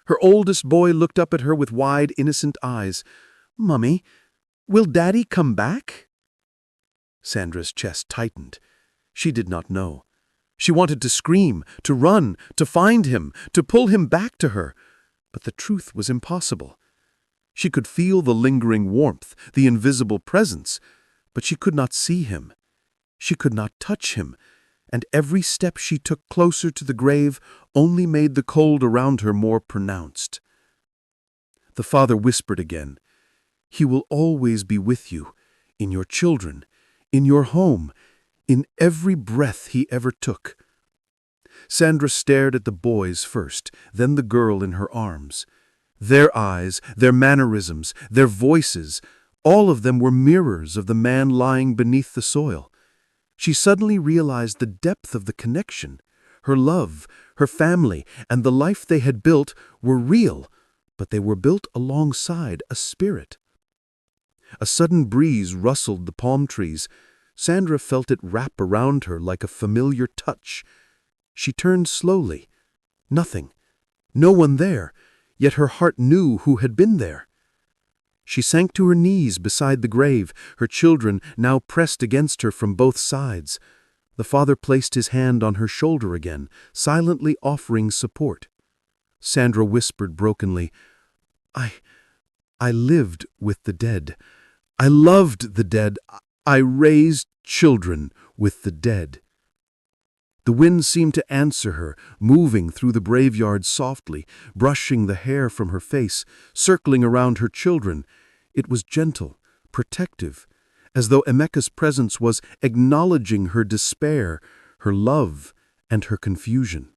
Her oldest boy looked up at her with wide, innocent eyes. "Mummy, will Daddy come back?" Sandra's chest tightened. She did not know. She wanted to scream, to run, to find him, to pull him back to her. But the truth was impossible. She could feel the lingering warmth, the invisible presence, but she could not see him. She could not touch him, and every step she took closer to the grave only made the cold around her more pronounced. The father whispered again, "He will always be with you, in your children, in your home, in every breath he ever took." Sandra stared at the boys first, then the girl in her arms. Their eyes, their mannerisms, their voices, all of them were mirrors of the man lying beneath the soil. She suddenly realized the depth of the connection. Her love, her family, and the life they had built were real, but they were built alongside a spirit. A sudden breeze rustled the palm trees. Sandra felt it wrap around her like a familiar touch. She turned slowly. Nothing. No one there, yet her heart knew who had been there. She sank to her knees beside the grave, her children now pressed against her from both sides. The father placed his hand on her shoulder again, silently offering support. Sandra whispered brokenly, I lived with the dead. I loved the dead. I raised children with the dead. The wind seemed to answer her, moving through the graveyard softly, brushing the hair from her face, circling around her children. It was gentle, protective, as though Emeka's presence was acknowledging her despair, her love, and her confusion.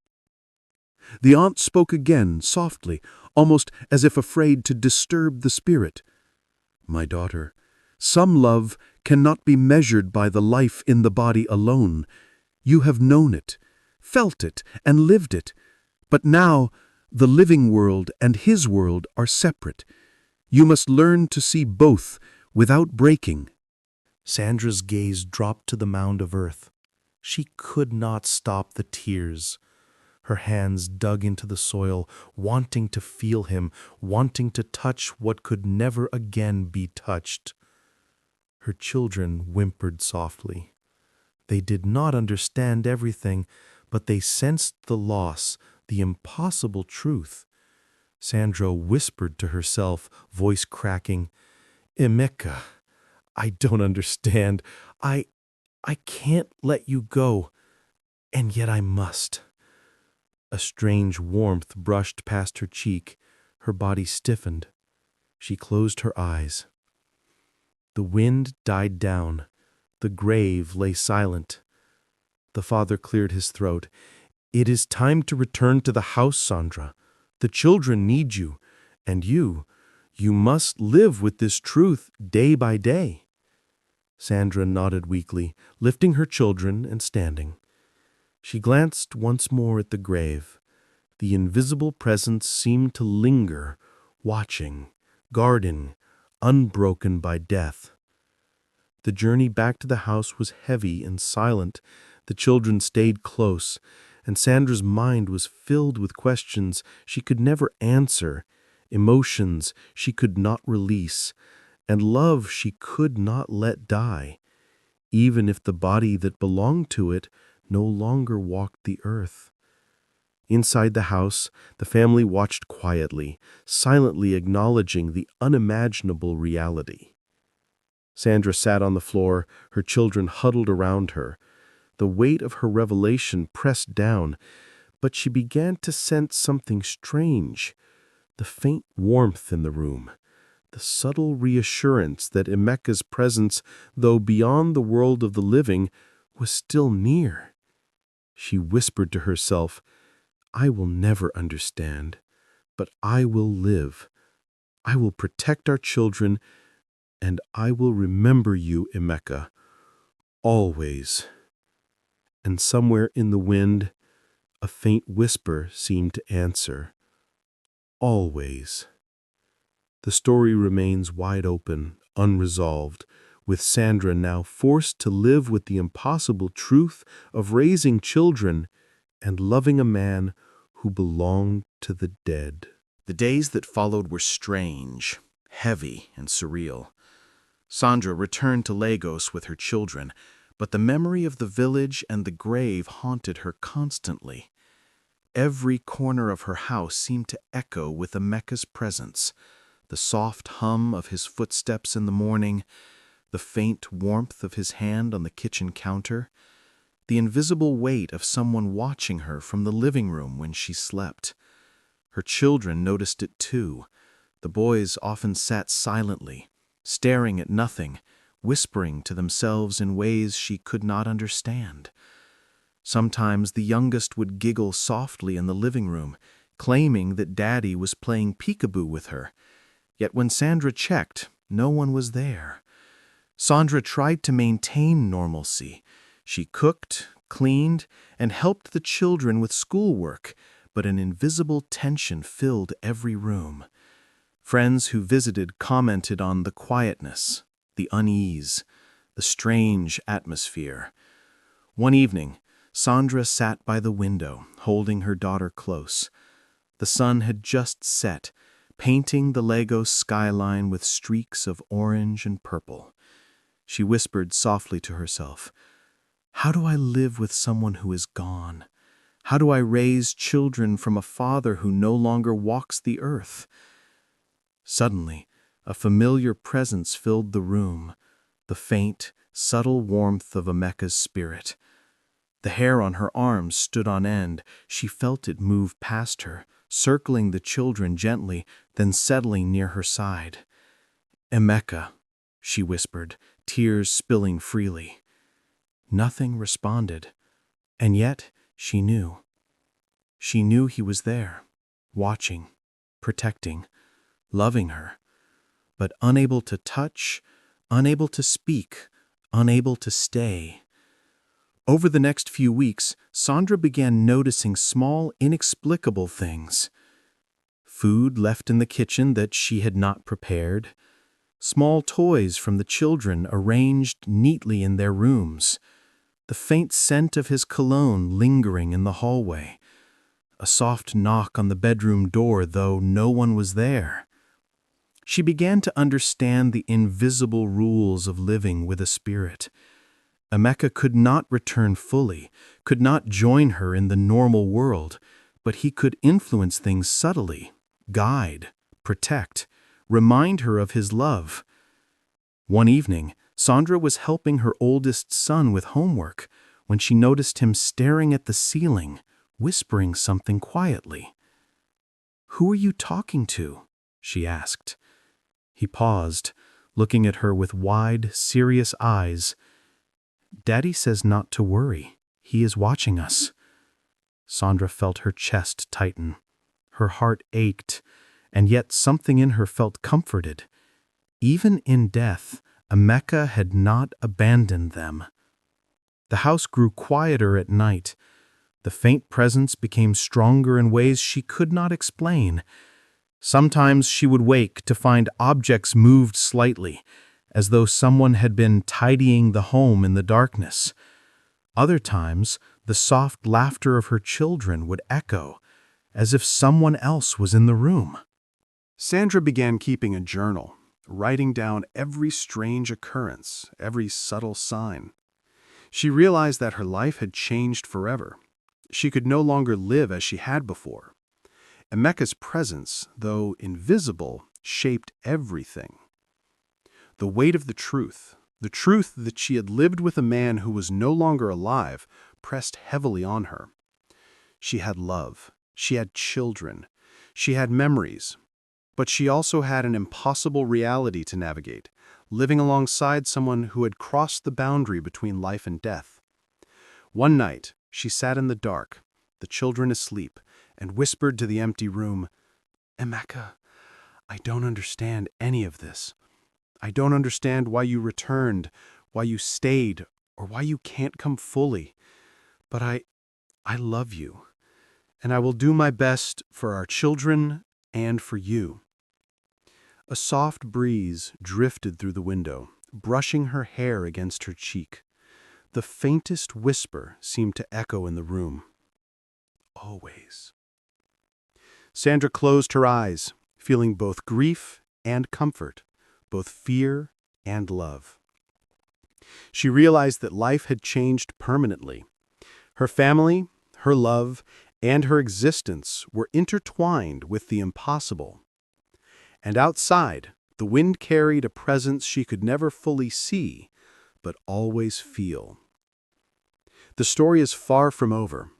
The aunt spoke again, softly, almost as if afraid to disturb the spirit. My daughter, some love cannot be measured by the life in the body alone. You have known it, felt it, and lived it. But now, the living world and his world are separate. You must learn to see both without breaking. Sandra's gaze dropped to the mound of earth. She could not stop the tears. Her hands dug into the soil, wanting to feel him, wanting to touch what could never again be touched. Her children whimpered softly. They did not understand everything, but they sensed the loss, the impossible truth. Sandra whispered to herself, voice cracking, Emeka, I don't understand. I can't let you go, and yet I must. A strange warmth brushed past her cheek. Her body stiffened. She closed her eyes. The wind died down. The grave lay silent. The father cleared his throat. It is time to return to the house, Sandra. The children need you, and you must live with this truth day by day. Sandra nodded weakly, lifting her children and standing. She glanced once more at the grave. The invisible presence seemed to linger, watching, guarding, unbroken by death. The journey back to the house was heavy and silent. The children stayed close, and Sandra's mind was filled with questions she could never answer, emotions she could not release, and love she could not let die, even if the body that belonged to it no longer walked the earth. Inside the house, the family watched quietly, silently acknowledging the unimaginable reality. Sandra sat on the floor, her children huddled around her. The weight of her revelation pressed down, but she began to sense something strange. The faint warmth in the room, the subtle reassurance that Emeka's presence, though beyond the world of the living, was still near. She whispered to herself, I will never understand, but I will live. I will protect our children, and I will remember you, Emeka, always. And somewhere in the wind, a faint whisper seemed to answer, always. The story remains wide open, unresolved, with Sandra now forced to live with the impossible truth of raising children and loving a man who belonged to the dead. The days that followed were strange, heavy, and surreal. Sandra returned to Lagos with her children, but the memory of the village and the grave haunted her constantly. Every corner of her house seemed to echo with Emeka's presence, the soft hum of his footsteps in the morning, the faint warmth of his hand on the kitchen counter, the invisible weight of someone watching her from the living room when she slept. Her children noticed it too. The boys often sat silently, staring at nothing, whispering to themselves in ways she could not understand. Sometimes the youngest would giggle softly in the living room, claiming that Daddy was playing peekaboo with her. Yet when Sandra checked, no one was there. Sandra tried to maintain normalcy. She cooked, cleaned, and helped the children with schoolwork, but an invisible tension filled every room. Friends who visited commented on the quietness, the unease, the strange atmosphere. One evening, Sandra sat by the window, holding her daughter close. The sun had just set, painting the Lagos skyline with streaks of orange and purple. She whispered softly to herself, "How do I live with someone who is gone? How do I raise children from a father who no longer walks the earth?" Suddenly, a familiar presence filled the room, the faint, subtle warmth of Amaka's spirit. The hair on her arms stood on end. She felt it move past her, circling the children gently, then settling near her side. "Emeka," she whispered, tears spilling freely. Nothing responded, and yet she knew. She knew he was there, watching, protecting, loving her, but unable to touch, unable to speak, unable to stay. Over the next few weeks, Sandra began noticing small, inexplicable things. Food left in the kitchen that she had not prepared. Small toys from the children arranged neatly in their rooms. The faint scent of his cologne lingering in the hallway. A soft knock on the bedroom door, though no one was there. She began to understand the invisible rules of living with a spirit. Amaka could not return fully, could not join her in the normal world, but he could influence things subtly, guide, protect, remind her of his love. One evening, Sandra was helping her oldest son with homework when she noticed him staring at the ceiling, whispering something quietly. "Who are you talking to?" she asked. He paused, looking at her with wide, serious eyes. "Daddy says not to worry. He is watching us." Sandra felt her chest tighten. Her heart ached, and yet something in her felt comforted. Even in death, Amaka had not abandoned them. The house grew quieter at night. The faint presence became stronger in ways she could not explain. Sometimes she would wake to find objects moved slightly, as though someone had been tidying the home in the darkness. Other times, the soft laughter of her children would echo, as if someone else was in the room. Sandra began keeping a journal, writing down every strange occurrence, every subtle sign. She realized that her life had changed forever. She could no longer live as she had before. Emeka's presence, though invisible, shaped everything. The weight of the truth that she had lived with a man who was no longer alive, pressed heavily on her. She had love, she had children, she had memories, but she also had an impossible reality to navigate, living alongside someone who had crossed the boundary between life and death. One night, she sat in the dark, the children asleep, and whispered to the empty room, "Emeka, I don't understand any of this. I don't understand why you returned, why you stayed, or why you can't come fully. But I love you, and I will do my best for our children and for you." A soft breeze drifted through the window, brushing her hair against her cheek. The faintest whisper seemed to echo in the room. "Always." Sandra closed her eyes, feeling both grief and comfort, both fear and love. She realized that life had changed permanently. Her family, her love, and her existence were intertwined with the impossible. And outside, the wind carried a presence she could never fully see, but always feel. The story is far from over.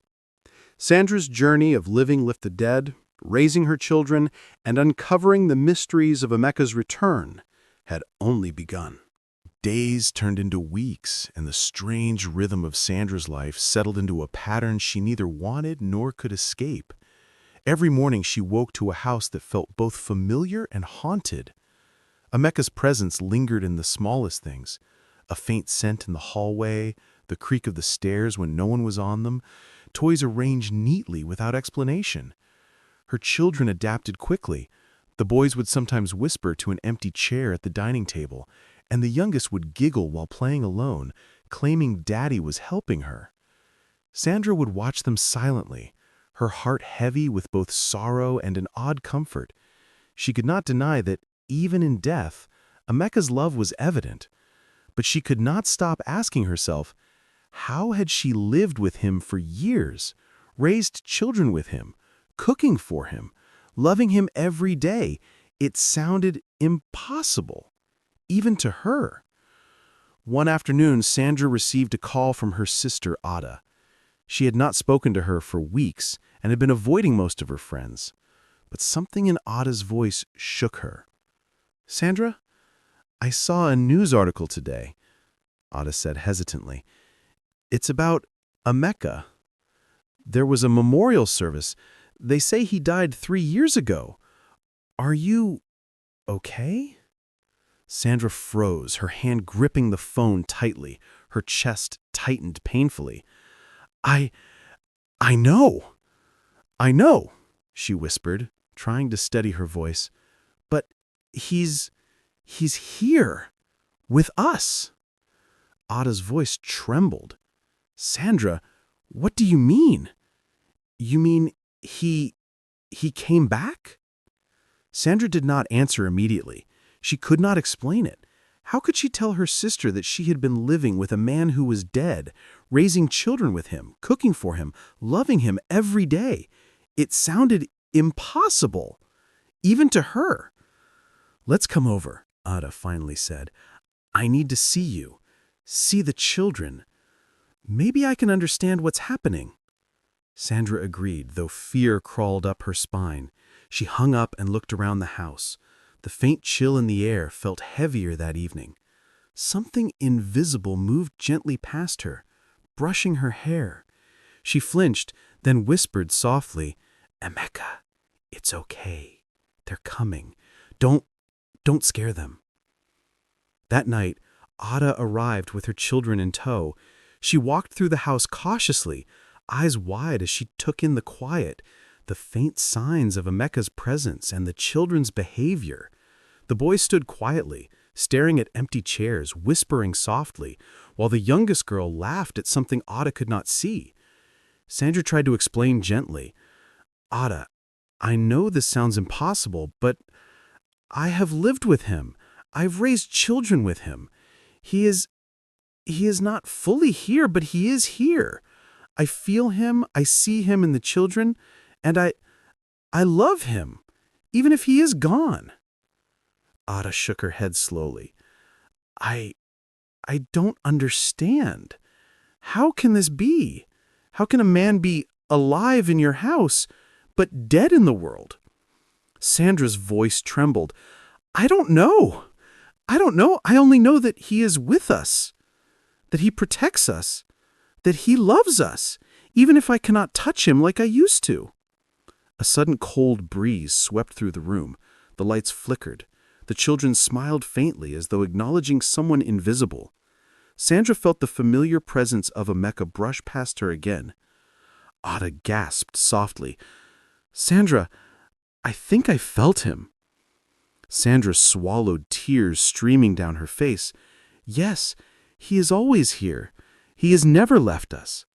Sandra's journey of living with the dead, raising her children, and uncovering the mysteries of Emeka's return had only begun. Days turned into weeks, and the strange rhythm of Sandra's life settled into a pattern she neither wanted nor could escape. Every morning she woke to a house that felt both familiar and haunted. Emeka's presence lingered in the smallest things, a faint scent in the hallway, the creak of the stairs when no one was on them, toys arranged neatly without explanation. Her children adapted quickly, The boys would sometimes whisper to an empty chair at the dining table, and the youngest would giggle while playing alone, claiming Daddy was helping her. Sandra would watch them silently, her heart heavy with both sorrow and an odd comfort. She could not deny that, even in death, Amaka's love was evident, but she could not stop asking herself, how had she lived with him for years, raised children with him, cooking for him, loving him every day? It sounded impossible, even to her. One afternoon, Sandra received a call from her sister, Ada. She had not spoken to her for weeks and had been avoiding most of her friends. But something in Ada's voice shook her. "Sandra, I saw a news article today," Ada said hesitantly. "It's about Amaka. There was a memorial service. They say he died 3 years ago. Are you okay?" Sandra froze, her hand gripping the phone tightly, her chest tightened painfully. I know," she whispered, trying to steady her voice. "But he's here, with us." Ada's voice trembled. "Sandra, what do you mean? You mean he came back?" Sandra did not answer immediately. She could not explain it. How could she tell her sister that she had been living with a man who was dead, raising children with him, cooking for him, loving him every day? It sounded impossible, even to her. "Let's come over," Ada finally said. "I need to see you, see the children. Maybe I can understand what's happening." Sandra agreed, though fear crawled up her spine. She hung up and looked around the house. The faint chill in the air felt heavier that evening. Something invisible moved gently past her, brushing her hair. She flinched, then whispered softly, "Amaka, it's okay. They're coming. Don't scare them." That night, Ada arrived with her children in tow. She walked through the house cautiously, eyes wide as she took in the quiet, the faint signs of Amaka's presence and the children's behavior. The boys stood quietly, staring at empty chairs, whispering softly, while the youngest girl laughed at something Ada could not see. Sandra tried to explain gently, "Ada, I know this sounds impossible, but I have lived with him. I've raised children with him. He is not fully here, but he is here. I feel him, I see him in the children, and I love him, even if he is gone." Ada shook her head slowly. I don't understand. How can this be? How can a man be alive in your house, but dead in the world?" Sandra's voice trembled. I don't know. I only know that he is with us, that he protects us, that he loves us, even if I cannot touch him like I used to." A sudden cold breeze swept through the room. The lights flickered. The children smiled faintly as though acknowledging someone invisible. Sandra felt the familiar presence of Amaka brush past her again. Ada gasped softly, "Sandra, I think I felt him." Sandra swallowed, tears streaming down her face. "Yes, he is always here. He has never left us."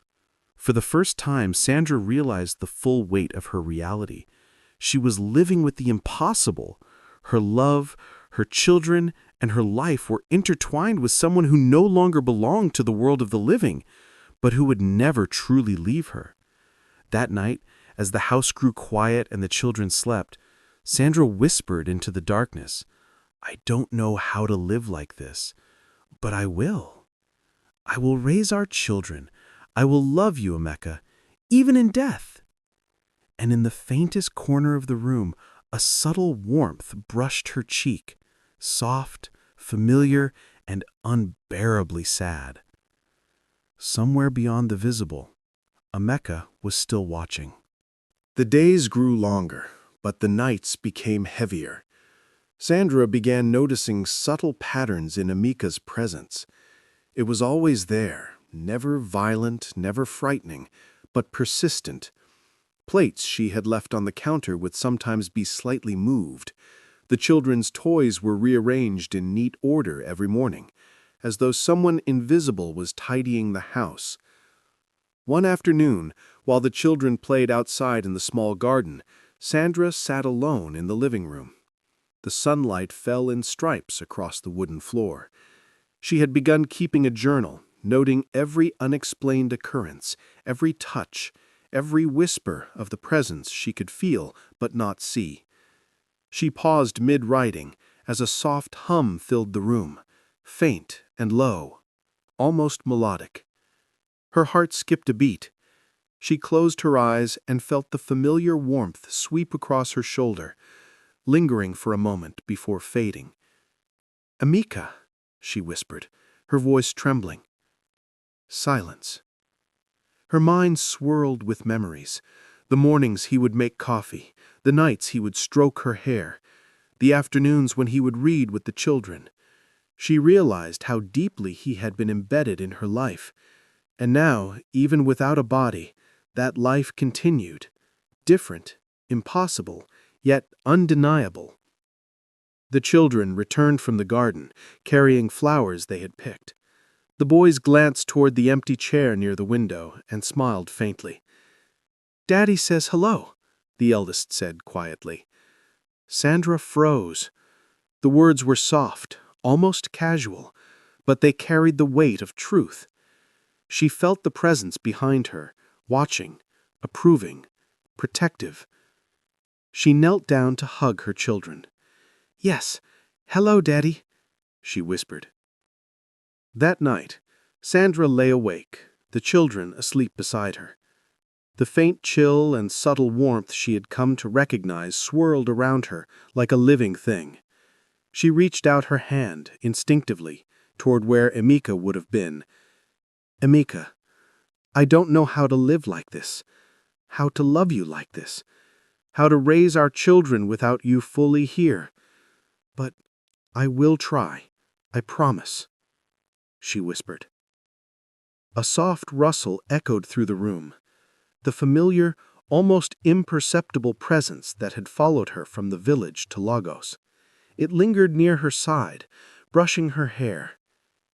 For the first time, Sandra realized the full weight of her reality. She was living with the impossible. Her love, her children, and her life were intertwined with someone who no longer belonged to the world of the living, but who would never truly leave her. That night, as the house grew quiet and the children slept, Sandra whispered into the darkness, "I don't know how to live like this, but I will. I will raise our children. I will love you, Amaka, even in death." And in the faintest corner of the room, a subtle warmth brushed her cheek, soft, familiar, and unbearably sad. Somewhere beyond the visible, Amaka was still watching. The days grew longer, but the nights became heavier. Sandra began noticing subtle patterns in Amika's presence. It was always there, never violent, never frightening, but persistent. Plates she had left on the counter would sometimes be slightly moved. The children's toys were rearranged in neat order every morning, as though someone invisible was tidying the house. One afternoon, while the children played outside in the small garden, Sandra sat alone in the living room. The sunlight fell in stripes across the wooden floor. She had begun keeping a journal, noting every unexplained occurrence, every touch, every whisper of the presence she could feel but not see. She paused mid-writing as a soft hum filled the room, faint and low, almost melodic. Her heart skipped a beat. She closed her eyes and felt the familiar warmth sweep across her shoulder, lingering for a moment before fading. "Amaka," she whispered, her voice trembling. Silence. Her mind swirled with memories. The mornings he would make coffee, the nights he would stroke her hair, the afternoons when he would read with the children. She realized how deeply he had been embedded in her life. And now, even without a body, that life continued, different, impossible, yet undeniable. The children returned from the garden, carrying flowers they had picked. The boys glanced toward the empty chair near the window and smiled faintly. "Daddy says hello," the eldest said quietly. Sandra froze. The words were soft, almost casual, but they carried the weight of truth. She felt the presence behind her, watching, approving, protective. She knelt down to hug her children. "Yes, hello, Daddy," she whispered. That night, Sandra lay awake, the children asleep beside her. The faint chill and subtle warmth she had come to recognize swirled around her like a living thing. She reached out her hand, instinctively, toward where Amaka would have been. "Amaka, I don't know how to live like this, how to love you like this, how to raise our children without you fully here. But I will try, I promise," she whispered. A soft rustle echoed through the room, the familiar, almost imperceptible presence that had followed her from the village to Lagos. It lingered near her side, brushing her hair.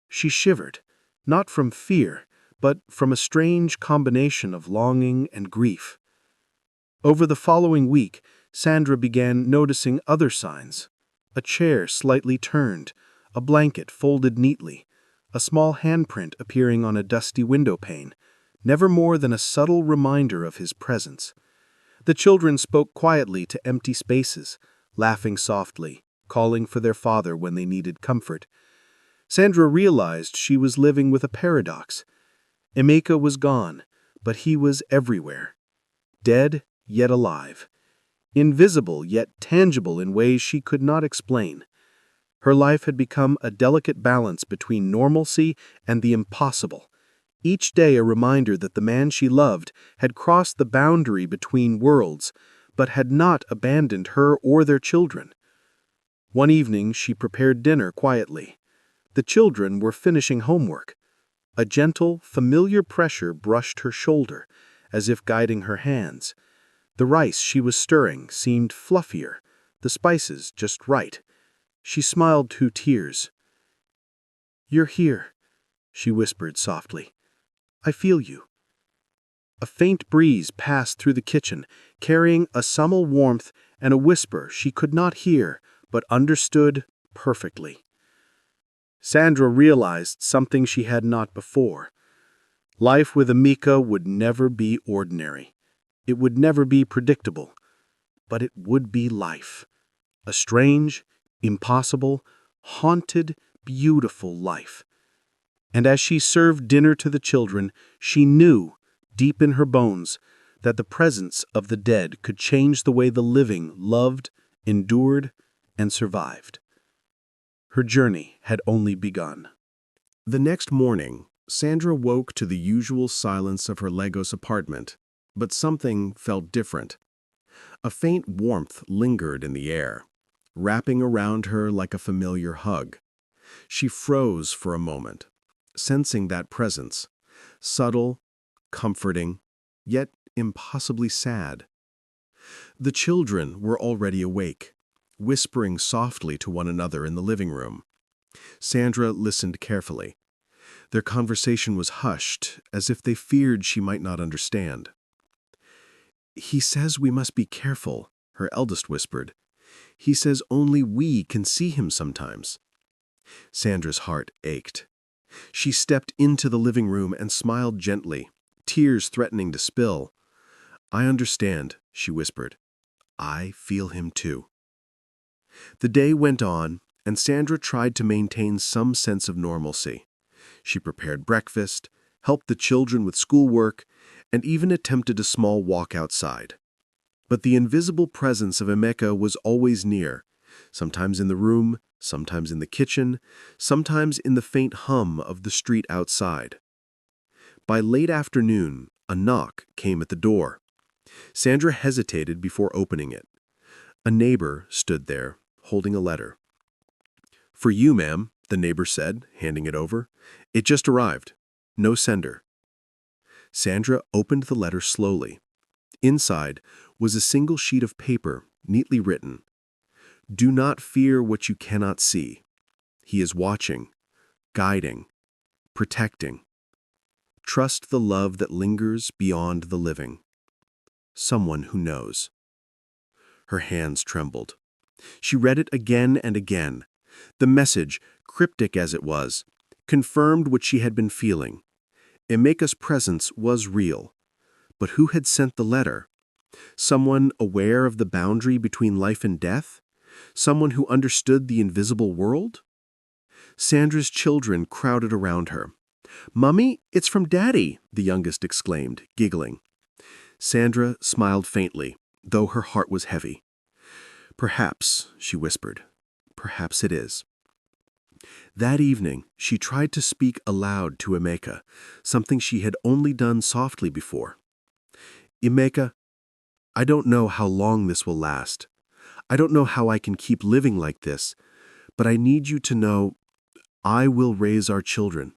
She shivered, not from fear, but from a strange combination of longing and grief. Over the following week, Sandra began noticing other signs. A chair slightly turned, a blanket folded neatly, a small handprint appearing on a dusty window pane, never more than a subtle reminder of his presence. The children spoke quietly to empty spaces, laughing softly, calling for their father when they needed comfort. Sandra realized she was living with a paradox. Amaka was gone, but he was everywhere. Dead, yet alive. Invisible, yet tangible in ways she could not explain. Her life had become a delicate balance between normalcy and the impossible. Each day a reminder that the man she loved had crossed the boundary between worlds, but had not abandoned her or their children. One evening she prepared dinner quietly. The children were finishing homework. A gentle, familiar pressure brushed her shoulder, as if guiding her hands. The rice she was stirring seemed fluffier, the spices just right. She smiled through tears. "You're here," she whispered softly. "I feel you." A faint breeze passed through the kitchen, carrying a subtle warmth and a whisper she could not hear, but understood perfectly. Sandra realized something she had not before. Life with Amaka would never be ordinary. It would never be predictable. But it would be life. A strange, impossible, haunted, beautiful life. And as she served dinner to the children, she knew, deep in her bones, that the presence of the dead could change the way the living loved, endured, and survived. Her journey had only begun. The next morning, Sandra woke to the usual silence of her Lagos apartment, but something felt different. A faint warmth lingered in the air, wrapping around her like a familiar hug. She froze for a moment, sensing that presence, subtle, comforting, yet impossibly sad. The children were already awake, whispering softly to one another in the living room. Sandra listened carefully. Their conversation was hushed, as if they feared she might not understand. "He says we must be careful," her eldest whispered. "He says only we can see him sometimes." Sandra's heart ached. She stepped into the living room and smiled gently, tears threatening to spill. "I understand," she whispered. "I feel him too." The day went on, and Sandra tried to maintain some sense of normalcy. She prepared breakfast, helped the children with schoolwork, and even attempted a small walk outside. But the invisible presence of Amaka was always near, sometimes in the room, sometimes in the kitchen, sometimes in the faint hum of the street outside. By late afternoon, a knock came at the door. Sandra hesitated before opening it. A neighbor stood there, holding a letter. "For you, ma'am," the neighbor said, handing it over. "It just arrived. No sender." Sandra opened the letter slowly. Inside was a single sheet of paper, neatly written. "Do not fear what you cannot see. He is watching, guiding, protecting. Trust the love that lingers beyond the living. Someone who knows." Her hands trembled. She read it again and again. The message, cryptic as it was, confirmed what she had been feeling. Emeka's presence was real. But who had sent the letter? Someone aware of the boundary between life and death? Someone who understood the invisible world? Sandra's children crowded around her. "Mummy, it's from Daddy," the youngest exclaimed, giggling. Sandra smiled faintly, though her heart was heavy. "Perhaps," she whispered, "perhaps it is." That evening, she tried to speak aloud to Amaka, something she had only done softly before. "Amaka, I don't know how long this will last. I don't know how I can keep living like this, but I need you to know I will raise our children.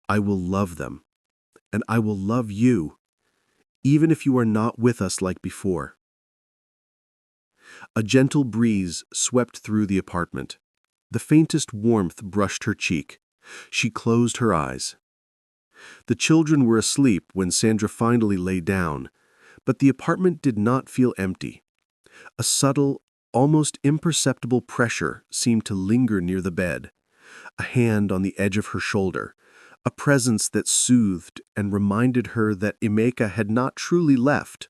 I will love them, and I will love you, even if you are not with us like before." A gentle breeze swept through the apartment. The faintest warmth brushed her cheek. She closed her eyes. The children were asleep when Sandra finally lay down, but the apartment did not feel empty. A subtle, almost imperceptible pressure seemed to linger near the bed, a hand on the edge of her shoulder, a presence that soothed and reminded her that Amaka had not truly left.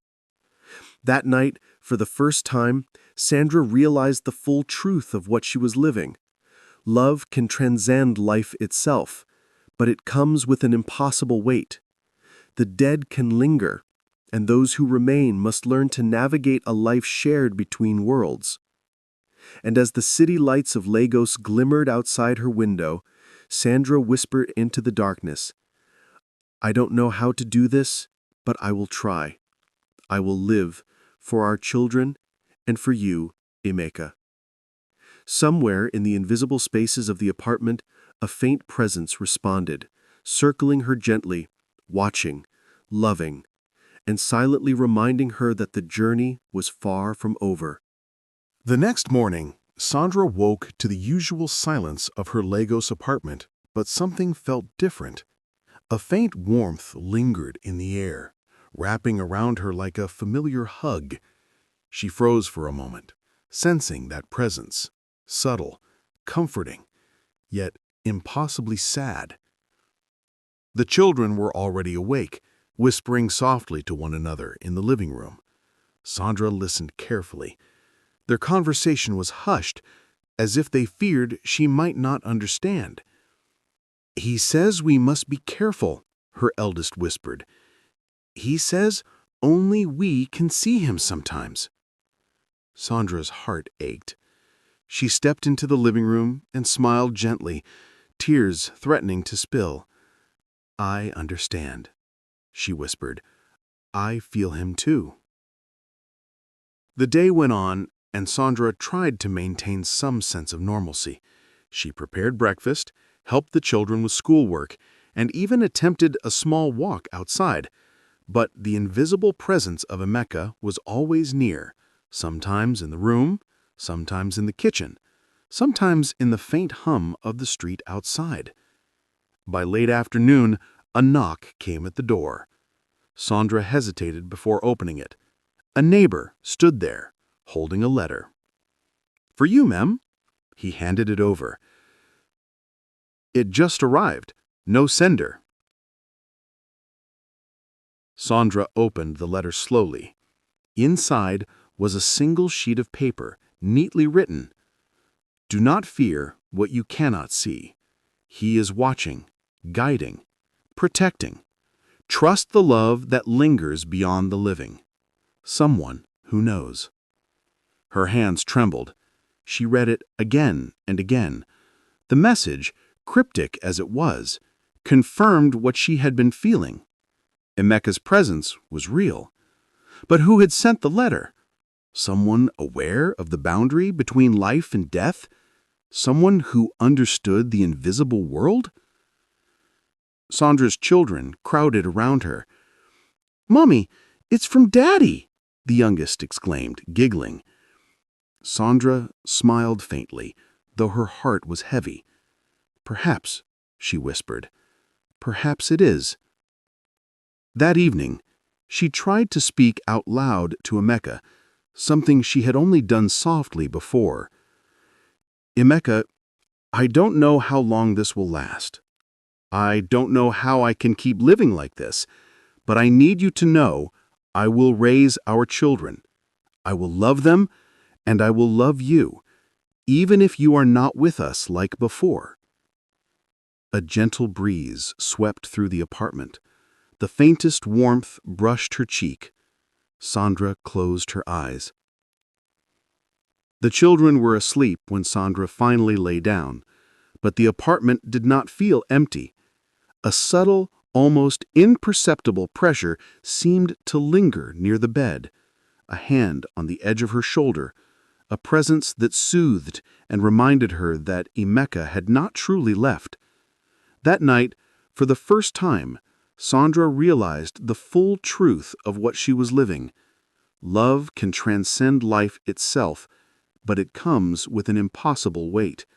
That night, for the first time, Sandra realized the full truth of what she was living. Love can transcend life itself, but it comes with an impossible weight. The dead can linger, and those who remain must learn to navigate a life shared between worlds. And as the city lights of Lagos glimmered outside her window, Sandra whispered into the darkness, "I don't know how to do this, but I will try. I will live for our children and for you, Amaka." Somewhere in the invisible spaces of the apartment, a faint presence responded, circling her gently, watching, loving, and silently reminding her that the journey was far from over. The next morning, Sandra woke to the usual silence of her Lagos apartment, but something felt different. A faint warmth lingered in the air, wrapping around her like a familiar hug. She froze for a moment, sensing that presence, subtle, comforting, yet impossibly sad. The children were already awake, whispering softly to one another in the living room. Sandra listened carefully. Their conversation was hushed, as if they feared she might not understand. "He says we must be careful," her eldest whispered. "He says only we can see him sometimes." Sandra's heart ached. She stepped into the living room and smiled gently, tears threatening to spill. "I understand," she whispered. "I feel him too." The day went on, and Sandra tried to maintain some sense of normalcy. She prepared breakfast, helped the children with schoolwork, and even attempted a small walk outside. But the invisible presence of Amaka was always near, sometimes in the room, sometimes in the kitchen, sometimes in the faint hum of the street outside. By late afternoon, a knock came at the door. Sandra hesitated before opening it. A neighbor stood there, holding a letter. "For you, ma'am." He handed it over. "It just arrived. No sender." Sandra opened the letter slowly. Inside was a single sheet of paper, neatly written. "Do not fear what you cannot see. He is watching, guiding, protecting. Trust the love that lingers beyond the living. Someone who knows." Her hands trembled. She read it again and again. The message, cryptic as it was, confirmed what she had been feeling. Emeka's presence was real. But who had sent the letter? Someone aware of the boundary between life and death? Someone who understood the invisible world? Sandra's children crowded around her. "Mommy, it's from Daddy," the youngest exclaimed, giggling. Sandra smiled faintly, though her heart was heavy. "Perhaps," she whispered, "perhaps it is." That evening, she tried to speak out loud to Amaka, something she had only done softly before. "Emeka, I don't know how long this will last. I don't know how I can keep living like this, but I need you to know I will raise our children. I will love them, and I will love you, even if you are not with us like before." A gentle breeze swept through the apartment. The faintest warmth brushed her cheek. Sandra closed her eyes. The children were asleep when Sandra finally lay down, but the apartment did not feel empty. A subtle, almost imperceptible pressure seemed to linger near the bed, a hand on the edge of her shoulder, a presence that soothed and reminded her that Emeka had not truly left. That night, for the first time, Sandra realized the full truth of what she was living. Love can transcend life itself, but it comes with an impossible weight.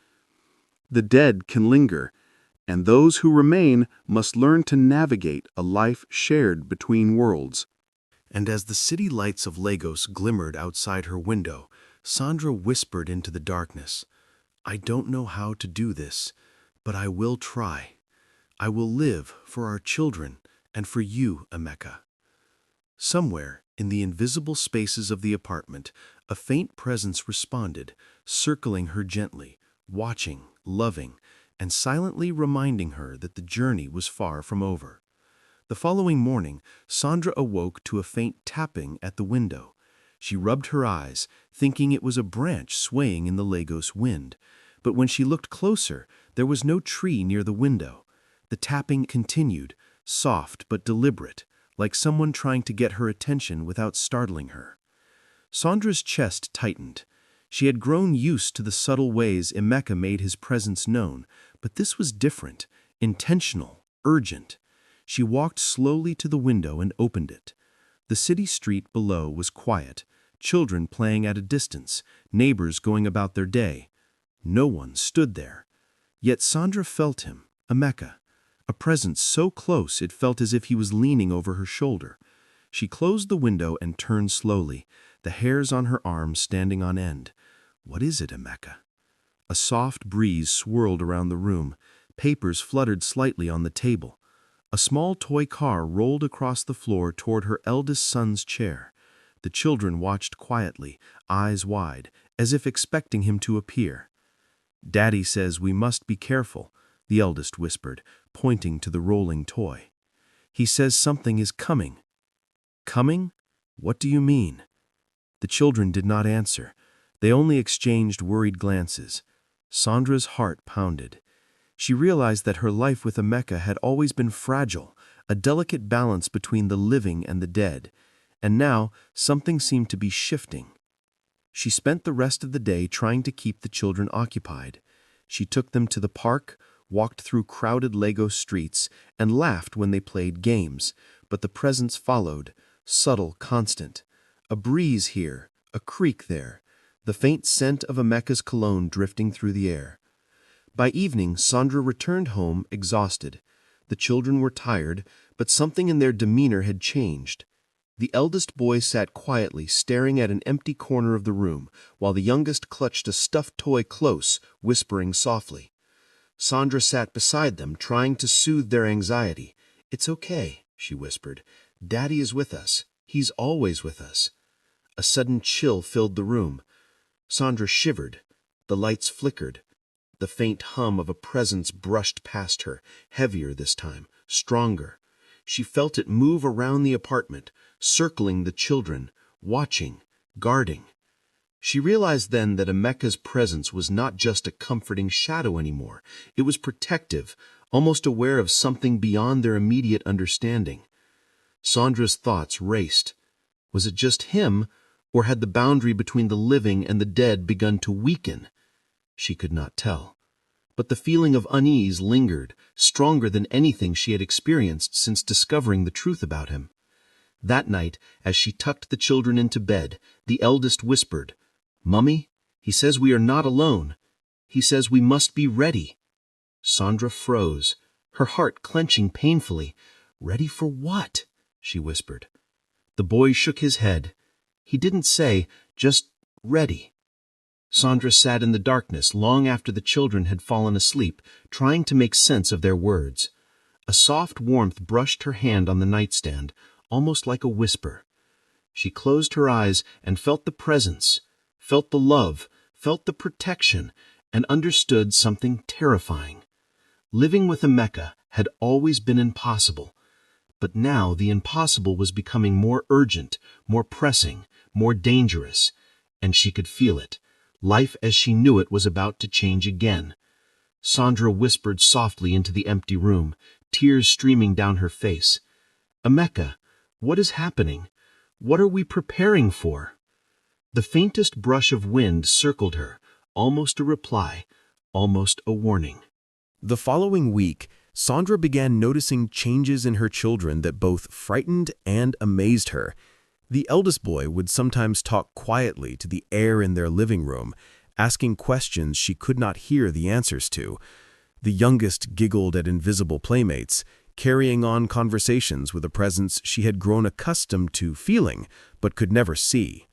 The dead can linger, and those who remain must learn to navigate a life shared between worlds. And as the city lights of Lagos glimmered outside her window, Sandra whispered into the darkness, "I don't know how to do this, but I will try. I will live for our children and for you, Amaka." Somewhere in the invisible spaces of the apartment, a faint presence responded, circling her gently, watching, loving, and silently reminding her that the journey was far from over. The following morning, Sandra awoke to a faint tapping at the window. She rubbed her eyes, thinking it was a branch swaying in the Lagos wind. But when she looked closer, there was no tree near the window. The tapping continued, soft but deliberate, like someone trying to get her attention without startling her. Sandra's chest tightened. She had grown used to the subtle ways Emeka made his presence known, but this was different, intentional, urgent. She walked slowly to the window and opened it. The city street below was quiet, children playing at a distance, neighbors going about their day. No one stood there. Yet Sandra felt him, Amaka, a presence so close it felt as if he was leaning over her shoulder. She closed the window and turned slowly, the hairs on her arms standing on end. "What is it, Amaka?" A soft breeze swirled around the room. Papers fluttered slightly on the table. A small toy car rolled across the floor toward her eldest son's chair. The children watched quietly, eyes wide, as if expecting him to appear. "Daddy says we must be careful," the eldest whispered, pointing to the rolling toy. "He says something is coming." "Coming? What do you mean?" The children did not answer. They only exchanged worried glances. Sandra's heart pounded. She realized that her life with Amaka had always been fragile, a delicate balance between the living and the dead, and now something seemed to be shifting. She spent the rest of the day trying to keep the children occupied. She took them to the park, walked through crowded Lagos streets, and laughed when they played games, but the presence followed, subtle, constant. A breeze here, a creak there, the faint scent of Amaka's cologne drifting through the air. By evening, Sandra returned home exhausted. The children were tired, but something in their demeanor had changed. The eldest boy sat quietly, staring at an empty corner of the room, while the youngest clutched a stuffed toy close, whispering softly. Sandra sat beside them, trying to soothe their anxiety. "It's okay," she whispered. "Daddy is with us. He's always with us." A sudden chill filled the room. Sandra shivered. The lights flickered. The faint hum of a presence brushed past her, heavier this time, stronger. She felt it move around the apartment, circling the children, watching, guarding. She realized then that Amaka's presence was not just a comforting shadow anymore. It was protective, almost aware of something beyond their immediate understanding. Sandra's thoughts raced. Was it just him, or had the boundary between the living and the dead begun to weaken? She could not tell. But the feeling of unease lingered, stronger than anything she had experienced since discovering the truth about him. That night, as she tucked the children into bed, the eldest whispered, "Mummy, he says we are not alone. He says we must be ready." Sandra froze, her heart clenching painfully. "Ready for what?" she whispered. The boy shook his head. He didn't say, just ready. Sandra sat in the darkness long after the children had fallen asleep, trying to make sense of their words. A soft warmth brushed her hand on the nightstand, almost like a whisper. She closed her eyes and felt the presence, felt the love, felt the protection, and understood something terrifying. Living with Amaka had always been impossible, but now the impossible was becoming more urgent, more pressing, more dangerous, and she could feel it. Life as she knew it was about to change again. Sandra whispered softly into the empty room, tears streaming down her face. "Amaka, what is happening? What are we preparing for?" The faintest brush of wind circled her, almost a reply, almost a warning. The following week, Sandra began noticing changes in her children that both frightened and amazed her. The eldest boy would sometimes talk quietly to the air in their living room, asking questions she could not hear the answers to. The youngest giggled at invisible playmates, carrying on conversations with a presence she had grown accustomed to feeling, but could never see.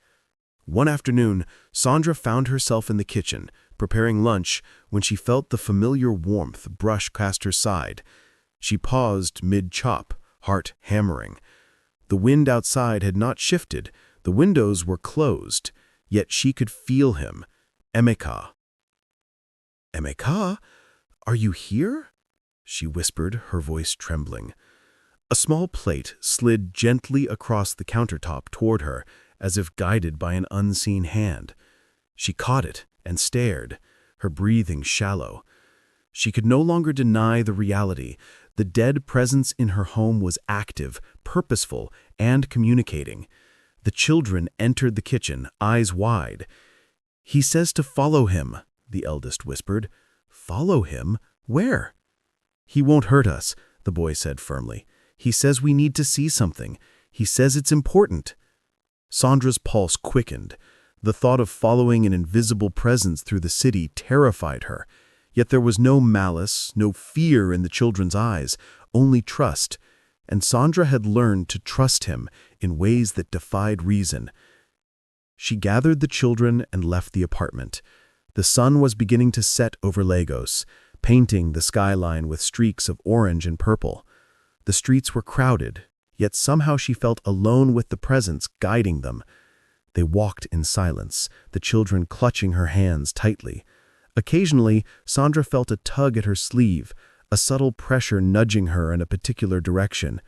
One afternoon, Sandra found herself in the kitchen, preparing lunch, when she felt the familiar warmth brush past her side. She paused mid-chop, heart hammering. The wind outside had not shifted, the windows were closed, yet she could feel him. Amaka. "Amaka, are you here?" she whispered, her voice trembling. A small plate slid gently across the countertop toward her, as if guided by an unseen hand. She caught it and stared, her breathing shallow. She could no longer deny the reality. The dead presence in her home was active, purposeful, and communicating. The children entered the kitchen, eyes wide. "He says to follow him," the eldest whispered. "Follow him? Where?" "He won't hurt us," the boy said firmly. "He says we need to see something. He says it's important." Sandra's pulse quickened. The thought of following an invisible presence through the city terrified her. Yet there was no malice, no fear in the children's eyes, only trust. And Sandra had learned to trust him in ways that defied reason. She gathered the children and left the apartment. The sun was beginning to set over Lagos, painting the skyline with streaks of orange and purple. The streets were crowded, yet somehow she felt alone with the presence guiding them. They walked in silence, the children clutching her hands tightly. Occasionally, Sandra felt a tug at her sleeve, a subtle pressure nudging her in a particular direction.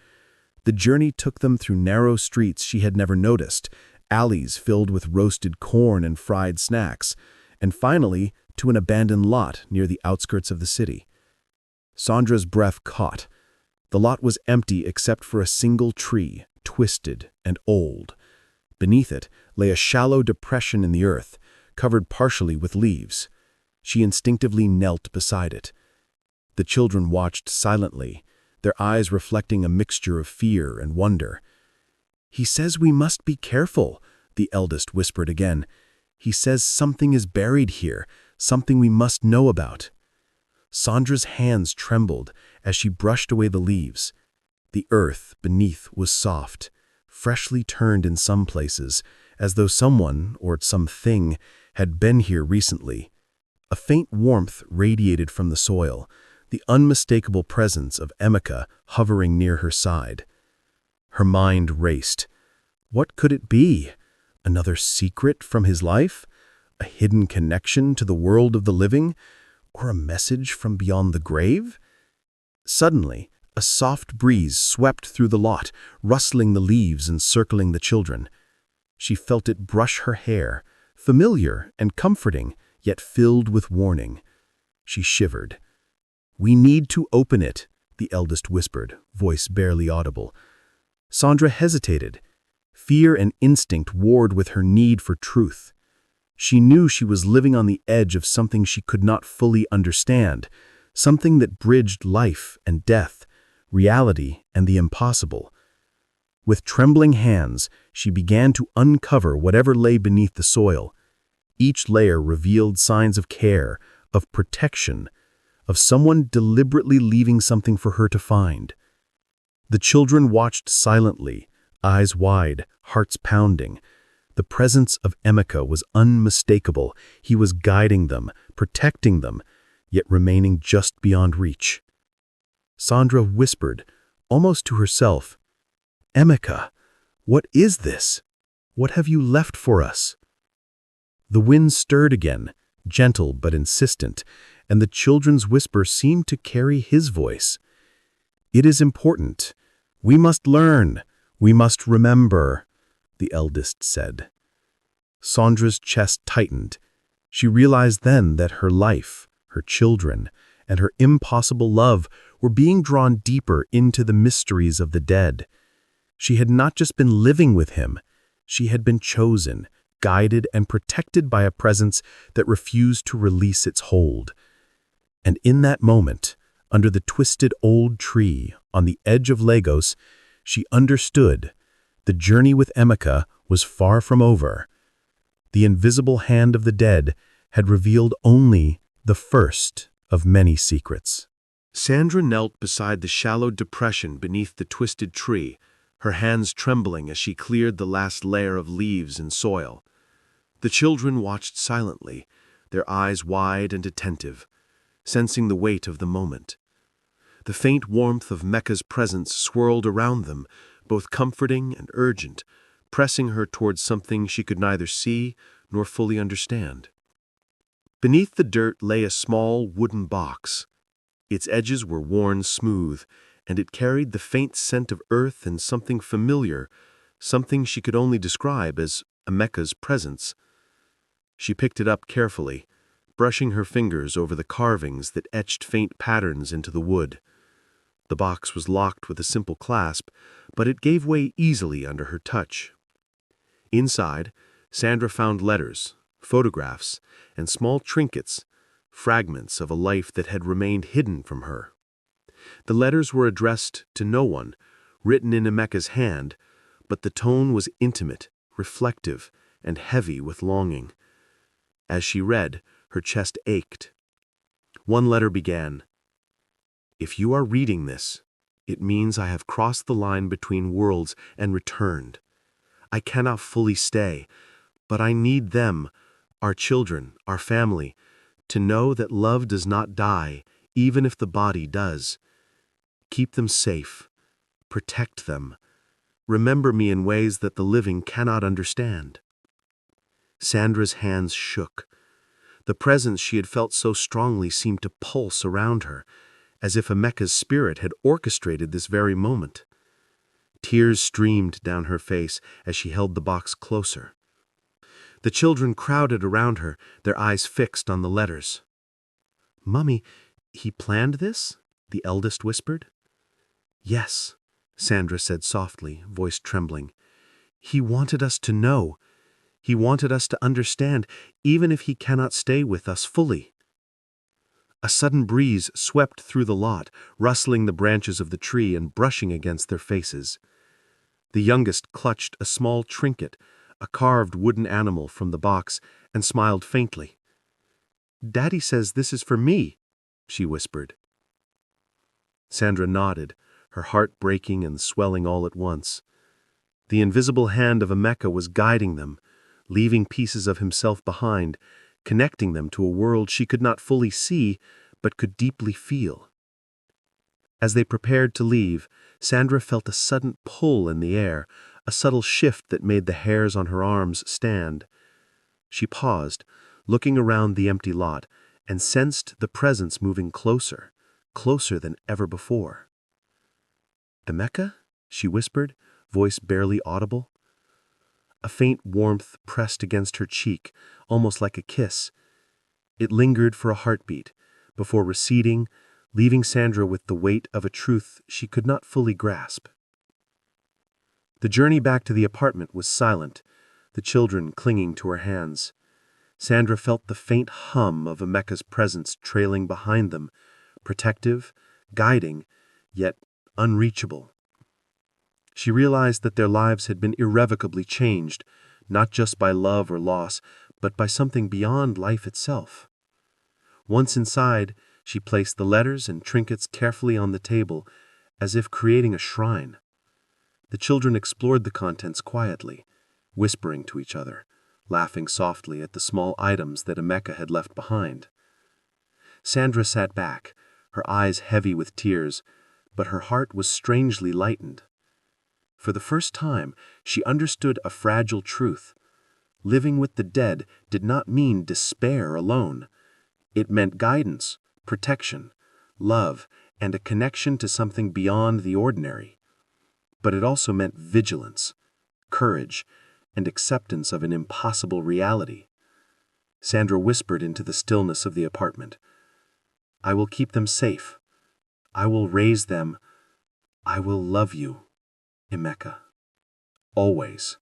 The journey took them through narrow streets she had never noticed, alleys filled with roasted corn and fried snacks, and finally to an abandoned lot near the outskirts of the city. Sandra's breath caught. The lot was empty except for a single tree, twisted and old. Beneath it lay a shallow depression in the earth, covered partially with leaves. She instinctively knelt beside it. The children watched silently, their eyes reflecting a mixture of fear and wonder. "He says we must be careful," the eldest whispered again. "He says something is buried here, something we must know about." Sandra's hands trembled as she brushed away the leaves. The earth beneath was soft, freshly turned in some places, as though someone, or something, had been here recently. A faint warmth radiated from the soil, the unmistakable presence of Amaka hovering near her side. Her mind raced. What could it be? Another secret from his life? A hidden connection to the world of the living? Or a message from beyond the grave? Suddenly, a soft breeze swept through the lot, rustling the leaves and circling the children. She felt it brush her hair, familiar and comforting, yet filled with warning. She shivered. "We need to open it," the eldest whispered, voice barely audible. Sandra hesitated. Fear and instinct warred with her need for truth. She knew she was living on the edge of something she could not fully understand, something that bridged life and death, reality and the impossible. With trembling hands, she began to uncover whatever lay beneath the soil. Each layer revealed signs of care, of protection, of someone deliberately leaving something for her to find. The children watched silently, eyes wide, hearts pounding. The presence of Amaka was unmistakable. He was guiding them, protecting them, yet remaining just beyond reach. Sandra whispered, almost to herself, "Amaka, what is this? What have you left for us?" The wind stirred again, gentle but insistent, and the children's whisper seemed to carry his voice. "It is important. We must learn. We must remember," the eldest said. Sandra's chest tightened. She realized then that her life, her children, and her impossible love were being drawn deeper into the mysteries of the dead. She had not just been living with him, she had been chosen, guided, and protected by a presence that refused to release its hold. And in that moment, under the twisted old tree on the edge of Lagos, she understood the journey with Amaka was far from over. The invisible hand of the dead had revealed only the first of many secrets. Sandra knelt beside the shallow depression beneath the twisted tree, her hands trembling as she cleared the last layer of leaves and soil. The children watched silently, their eyes wide and attentive, sensing the weight of the moment. The faint warmth of Mecca's presence swirled around them, both comforting and urgent, pressing her towards something she could neither see nor fully understand. Beneath the dirt lay a small wooden box. Its edges were worn smooth, and it carried the faint scent of earth and something familiar, something she could only describe as Ameka's presence. She picked it up carefully, brushing her fingers over the carvings that etched faint patterns into the wood. The box was locked with a simple clasp, but it gave way easily under her touch. Inside, Sandra found letters, photographs, and small trinkets, fragments of a life that had remained hidden from her. The letters were addressed to no one, written in Ameka's hand, but the tone was intimate, reflective, and heavy with longing. As she read, her chest ached. One letter began, "If you are reading this, it means I have crossed the line between worlds and returned. I cannot fully stay, but I need them, our children, our family, to know that love does not die, even if the body does. Keep them safe. Protect them. Remember me in ways that the living cannot understand." Sandra's hands shook. The presence she had felt so strongly seemed to pulse around her, as if Ameka's spirit had orchestrated this very moment. Tears streamed down her face as she held the box closer. The children crowded around her, their eyes fixed on the letters. "Mummy, he planned this?" the eldest whispered. "Yes," Sandra said softly, voice trembling. "He wanted us to know. He wanted us to understand, even if he cannot stay with us fully." A sudden breeze swept through the lot, rustling the branches of the tree and brushing against their faces. The youngest clutched a small trinket, a carved wooden animal from the box, and smiled faintly. "Daddy says this is for me," she whispered. Sandra nodded, her heart breaking and swelling all at once. The invisible hand of Amaka was guiding them, leaving pieces of himself behind, connecting them to a world she could not fully see but could deeply feel. As they prepared to leave, Sandra felt a sudden pull in the air, a subtle shift that made the hairs on her arms stand. She paused, looking around the empty lot, and sensed the presence moving closer, closer than ever before. "Amaka?" she whispered, voice barely audible. A faint warmth pressed against her cheek, almost like a kiss. It lingered for a heartbeat, before receding, leaving Sandra with the weight of a truth she could not fully grasp. The journey back to the apartment was silent, the children clinging to her hands. Sandra felt the faint hum of Ameka's presence trailing behind them, protective, guiding, yet unreachable. She realized that their lives had been irrevocably changed, not just by love or loss, but by something beyond life itself. Once inside, she placed the letters and trinkets carefully on the table, as if creating a shrine. The children explored the contents quietly, whispering to each other, laughing softly at the small items that Amaka had left behind. Sandra sat back, her eyes heavy with tears, but her heart was strangely lightened. For the first time, she understood a fragile truth. Living with the dead did not mean despair alone. It meant guidance, protection, love, and a connection to something beyond the ordinary. But it also meant vigilance, courage, and acceptance of an impossible reality. Sandra whispered into the stillness of the apartment, "I will keep them safe. I will raise them. I will love you, Amaka. Always."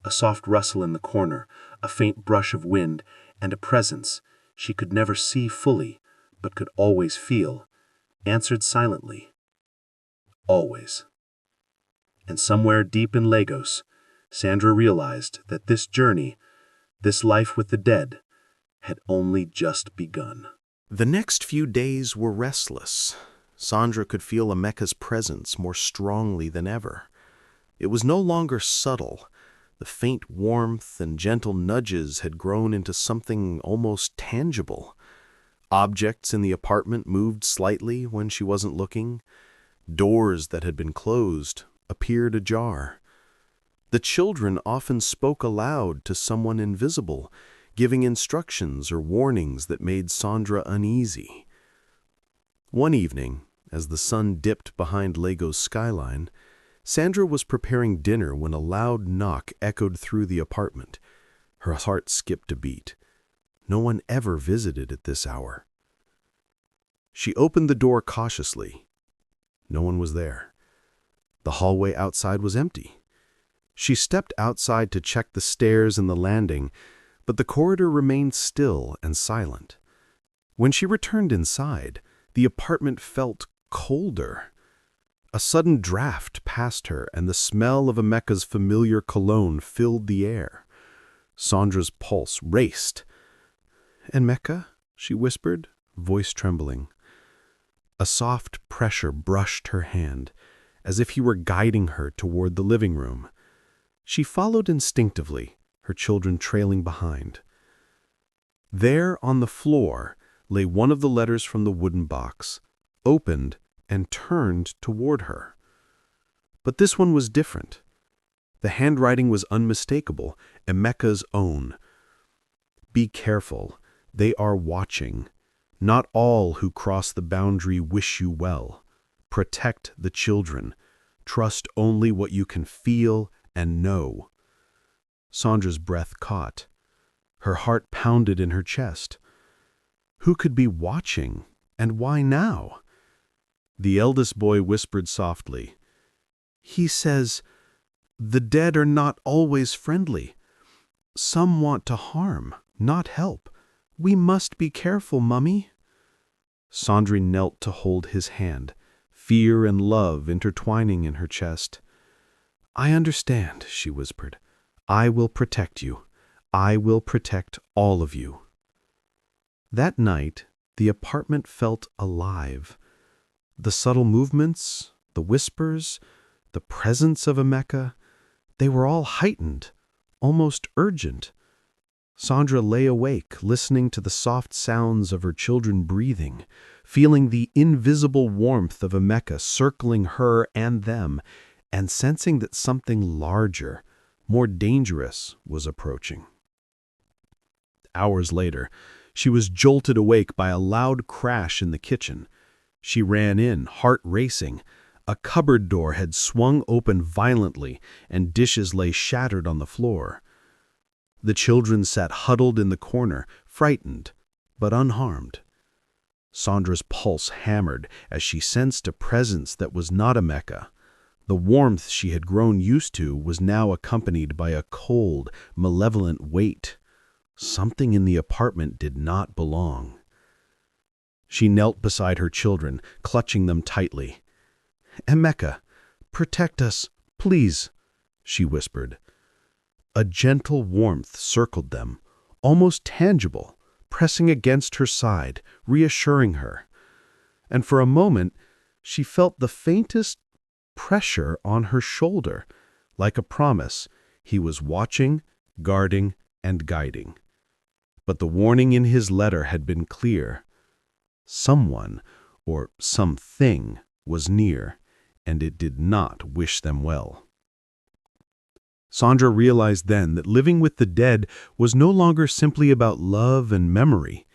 A soft rustle in the corner, a faint brush of wind, and a presence she could never see fully, but could always feel, answered silently, "Always." And somewhere deep in Lagos, Sandra realized that this journey, this life with the dead, had only just begun. The next few days were restless. Sandra could feel Ameka's presence more strongly than ever. It was no longer subtle. The faint warmth and gentle nudges had grown into something almost tangible. Objects in the apartment moved slightly when she wasn't looking. Doors that had been closed appeared ajar. The children often spoke aloud to someone invisible, giving instructions or warnings that made Sandra uneasy. One evening, as the sun dipped behind Lagos skyline, Sandra was preparing dinner when a loud knock echoed through the apartment. Her heart skipped a beat. No one ever visited at this hour. She opened the door cautiously. No one was there. The hallway outside was empty. She stepped outside to check the stairs and the landing, but the corridor remained still and silent. When she returned inside, the apartment felt colder. A sudden draft passed her, and the smell of Ameka's familiar cologne filled the air. Sandra's pulse raced. "Amaka?" she whispered, voice trembling. A soft pressure brushed her hand, as if he were guiding her toward the living room. She followed instinctively, her children trailing behind. There on the floor lay one of the letters from the wooden box, opened and turned toward her. But this one was different. The handwriting was unmistakable, Ameka's own. "Be careful. They are watching. Not all who cross the boundary wish you well. Protect the children. Trust only what you can feel and know." Sandra's breath caught. Her heart pounded in her chest. Who could be watching, and why now? The eldest boy whispered softly, "He says, the dead are not always friendly. Some want to harm, not help. We must be careful, Mummy." Sandri knelt to hold his hand, fear and love intertwining in her chest. "I understand," she whispered. "I will protect you. I will protect all of you." That night, the apartment felt alive. The subtle movements, the whispers, the presence of Amaka, they were all heightened, almost urgent. Sandra lay awake, listening to the soft sounds of her children breathing, feeling the invisible warmth of Amaka circling her and them, and sensing that something larger, more dangerous, was approaching. Hours later, she was jolted awake by a loud crash in the kitchen. She ran in, heart racing. A cupboard door had swung open violently, and dishes lay shattered on the floor. The children sat huddled in the corner, frightened, but unharmed. Sandra's pulse hammered as she sensed a presence that was not Amaka. The warmth she had grown used to was now accompanied by a cold, malevolent weight. Something in the apartment did not belong. She knelt beside her children, clutching them tightly. "Amaka, protect us, please," she whispered. A gentle warmth circled them, almost tangible, pressing against her side, reassuring her. And for a moment, she felt the faintest pressure on her shoulder, like a promise he was watching, guarding, and guiding. But the warning in his letter had been clear. Someone, or something, was near, and it did not wish them well. Sandra realized then that living with the dead was no longer simply about love and memory.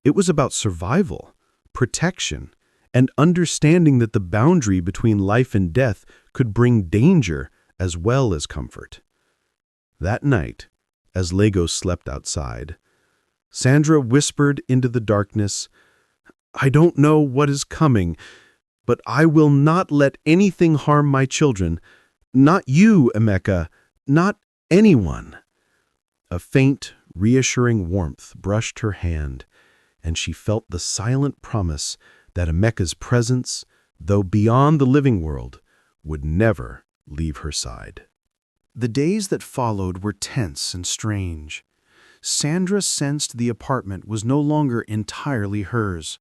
It was about survival, protection, and understanding that the boundary between life and death could bring danger as well as comfort. That night, as Legos slept outside, Sandra whispered into the darkness, "I don't know what is coming, but I will not let anything harm my children. Not you, Amaka. Not anyone." A faint, reassuring warmth brushed her hand, and she felt the silent promise that Ameka's presence, though beyond the living world, would never leave her side. The days that followed were tense and strange. Sandra sensed the apartment was no longer entirely hers.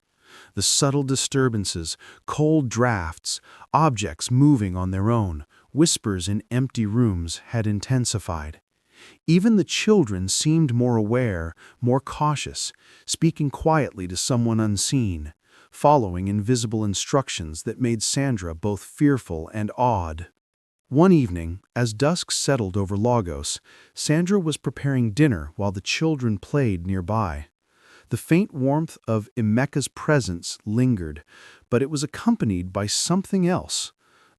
The subtle disturbances, cold drafts, objects moving on their own, whispers in empty rooms had intensified. Even the children seemed more aware, more cautious, speaking quietly to someone unseen, following invisible instructions that made Sandra both fearful and awed. One evening, as dusk settled over Lagos, Sandra was preparing dinner while the children played nearby. The faint warmth of Emeka's presence lingered, but it was accompanied by something else,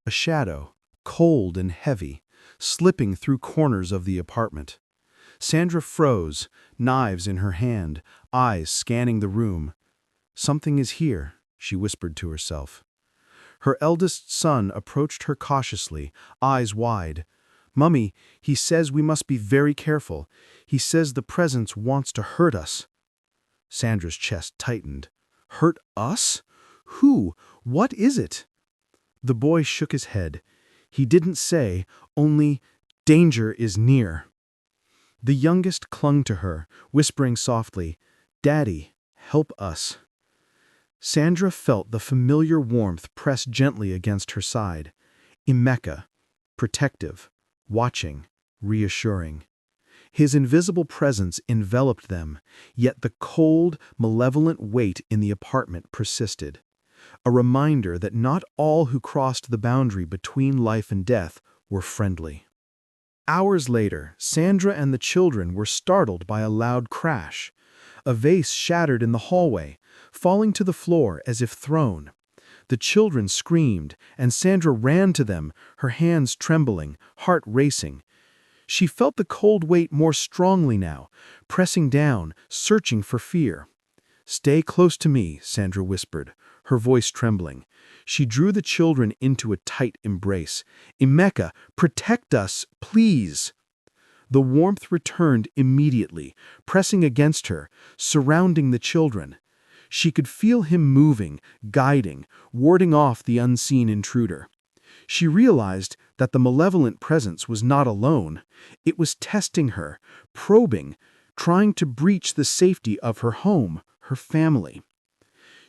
a shadow, cold and heavy, slipping through corners of the apartment. Sandra froze, knives in her hand, eyes scanning the room. "Something is here," she whispered to herself. Her eldest son approached her cautiously, eyes wide. "Mummy, he says we must be very careful. He says the presence wants to hurt us." Sandra's chest tightened. "Hurt us? Who? What is it?" The boy shook his head. He didn't say, only, "Danger is near." The youngest clung to her, whispering softly, "Daddy, help us." Sandra felt the familiar warmth press gently against her side. Emeka, protective, watching, reassuring. His invisible presence enveloped them, yet the cold, malevolent weight in the apartment persisted. A reminder that not all who crossed the boundary between life and death were friendly. Hours later, Sandra and the children were startled by a loud crash. A vase shattered in the hallway, falling to the floor as if thrown. The children screamed, and Sandra ran to them, her hands trembling, heart racing. She felt the cold weight more strongly now, pressing down, searching for fear. "Stay close to me," Sandra whispered, her voice trembling. She drew the children into a tight embrace. "Emeka, protect us, please." The warmth returned immediately, pressing against her, surrounding the children. She could feel him moving, guiding, warding off the unseen intruder. She realized that the malevolent presence was not alone. It was testing her, probing, trying to breach the safety of her home, her family.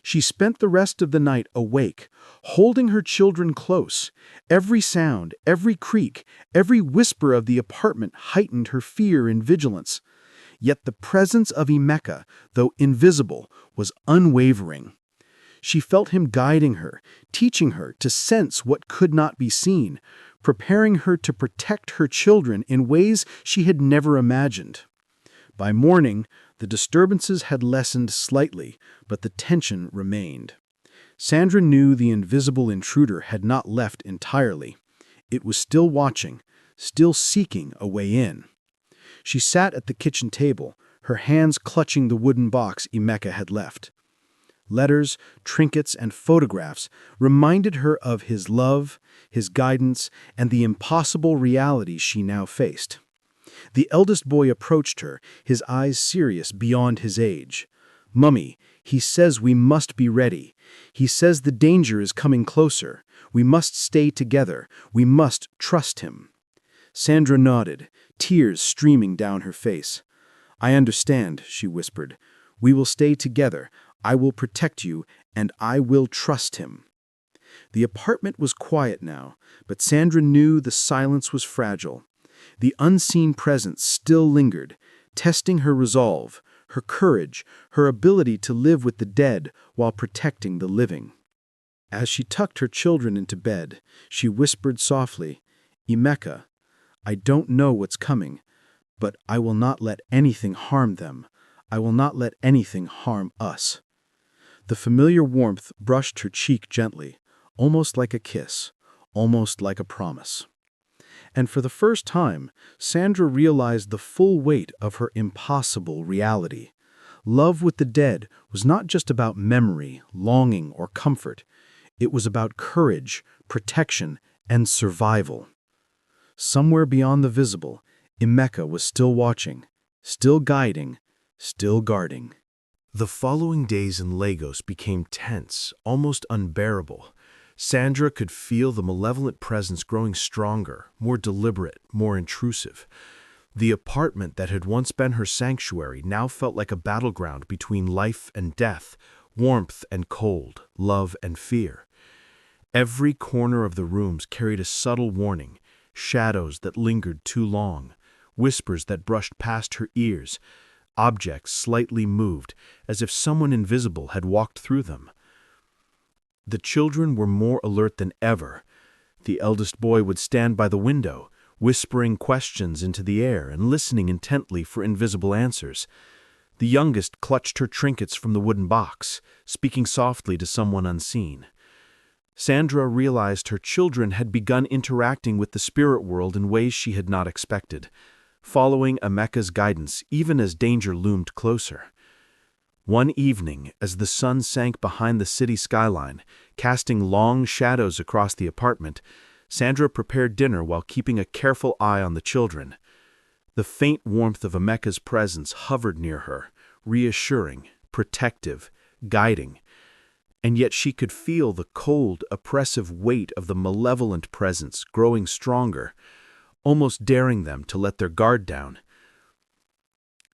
She spent the rest of the night awake, holding her children close. Every sound, every creak, every whisper of the apartment heightened her fear and vigilance. Yet the presence of Emeka, though invisible, was unwavering. She felt him guiding her, teaching her to sense what could not be seen, preparing her to protect her children in ways she had never imagined. By morning, the disturbances had lessened slightly, but the tension remained. Sandra knew the invisible intruder had not left entirely. It was still watching, still seeking a way in. She sat at the kitchen table, her hands clutching the wooden box Emeka had left. Letters, trinkets, and photographs reminded her of his love, his guidance, and the impossible reality she now faced. The eldest boy approached her, his eyes serious beyond his age. "Mummy, he says we must be ready. He says the danger is coming closer. We must stay together. We must trust him." Sandra nodded, tears streaming down her face. "I understand," she whispered. "We will stay together. I will protect you, and I will trust him." The apartment was quiet now, but Sandra knew the silence was fragile. The unseen presence still lingered, testing her resolve, her courage, her ability to live with the dead while protecting the living. As she tucked her children into bed, she whispered softly, "Emeka, I don't know what's coming, but I will not let anything harm them. I will not let anything harm us." The familiar warmth brushed her cheek gently, almost like a kiss, almost like a promise. And for the first time, Sandra realized the full weight of her impossible reality. Love with the dead was not just about memory, longing, or comfort. It was about courage, protection, and survival. Somewhere beyond the visible, Emeka was still watching, still guiding, still guarding. The following days in Lagos became tense, almost unbearable. Sandra could feel the malevolent presence growing stronger, more deliberate, more intrusive. The apartment that had once been her sanctuary now felt like a battleground between life and death, warmth and cold, love and fear. Every corner of the rooms carried a subtle warning, shadows that lingered too long, whispers that brushed past her ears, objects slightly moved, as if someone invisible had walked through them. The children were more alert than ever. The eldest boy would stand by the window, whispering questions into the air and listening intently for invisible answers. The youngest clutched her trinkets from the wooden box, speaking softly to someone unseen. Sandra realized her children had begun interacting with the spirit world in ways she had not expected, following Emeka's guidance even as danger loomed closer. One evening, as the sun sank behind the city skyline, casting long shadows across the apartment, Sandra prepared dinner while keeping a careful eye on the children. The faint warmth of Emeka's presence hovered near her, reassuring, protective, guiding, and yet she could feel the cold, oppressive weight of the malevolent presence growing stronger, almost daring them to let their guard down.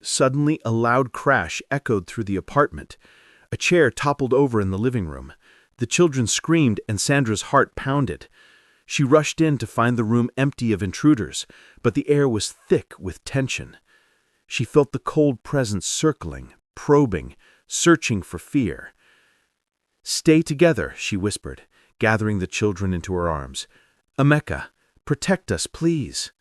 Suddenly, a loud crash echoed through the apartment. A chair toppled over in the living room. The children screamed, and Sandra's heart pounded. She rushed in to find the room empty of intruders, but the air was thick with tension. She felt the cold presence circling, probing, searching for fear. "Stay together," she whispered, gathering the children into her arms. "Emeka, protect us, please."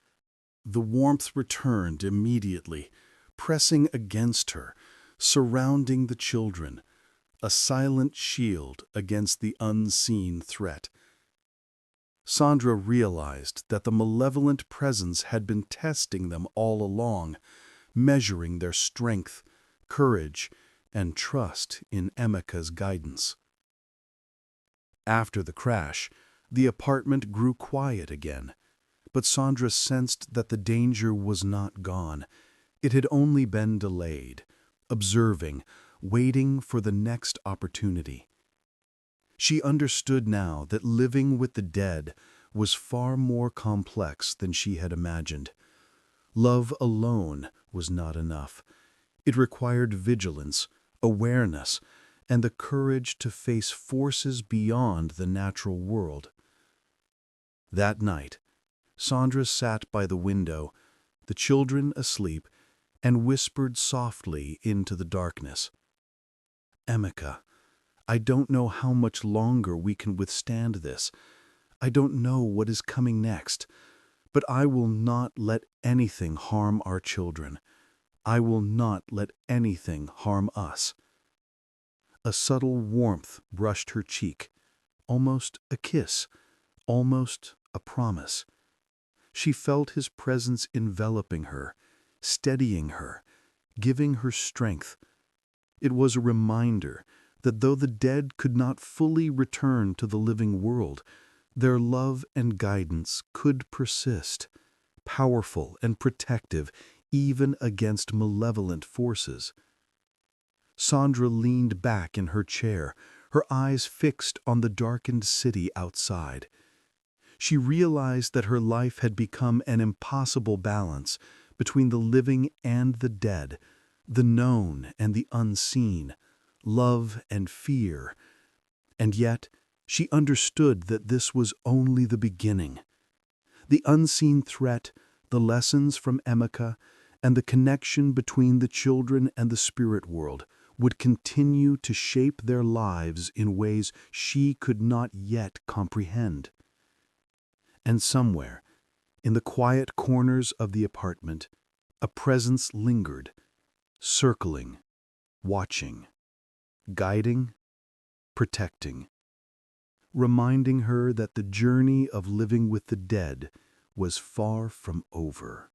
The warmth returned immediately, pressing against her, surrounding the children, a silent shield against the unseen threat. Sandra realized that the malevolent presence had been testing them all along, measuring their strength, courage, and trust in Emeka's guidance. After the crash, the apartment grew quiet again, but Sandra sensed that the danger was not gone. It had only been delayed, observing, waiting for the next opportunity. She understood now that living with the dead was far more complex than she had imagined. Love alone was not enough. It required vigilance, awareness, and the courage to face forces beyond the natural world. That night, Sandra sat by the window, the children asleep, and whispered softly into the darkness. "Amaka, I don't know how much longer we can withstand this. I don't know what is coming next, but I will not let anything harm our children. I will not let anything harm us." A subtle warmth brushed her cheek, almost a kiss, almost a promise. She felt his presence enveloping her, steadying her, giving her strength. It was a reminder that though the dead could not fully return to the living world, their love and guidance could persist, powerful and protective even against malevolent forces. Sandra leaned back in her chair, her eyes fixed on the darkened city outside. She realized that her life had become an impossible balance between the living and the dead, the known and the unseen, love and fear. And yet, she understood that this was only the beginning. The unseen threat, the lessons from Amaka, and the connection between the children and the spirit world would continue to shape their lives in ways she could not yet comprehend. And somewhere, in the quiet corners of the apartment, a presence lingered, circling, watching, guiding, protecting, reminding her that the journey of living with the dead was far from over.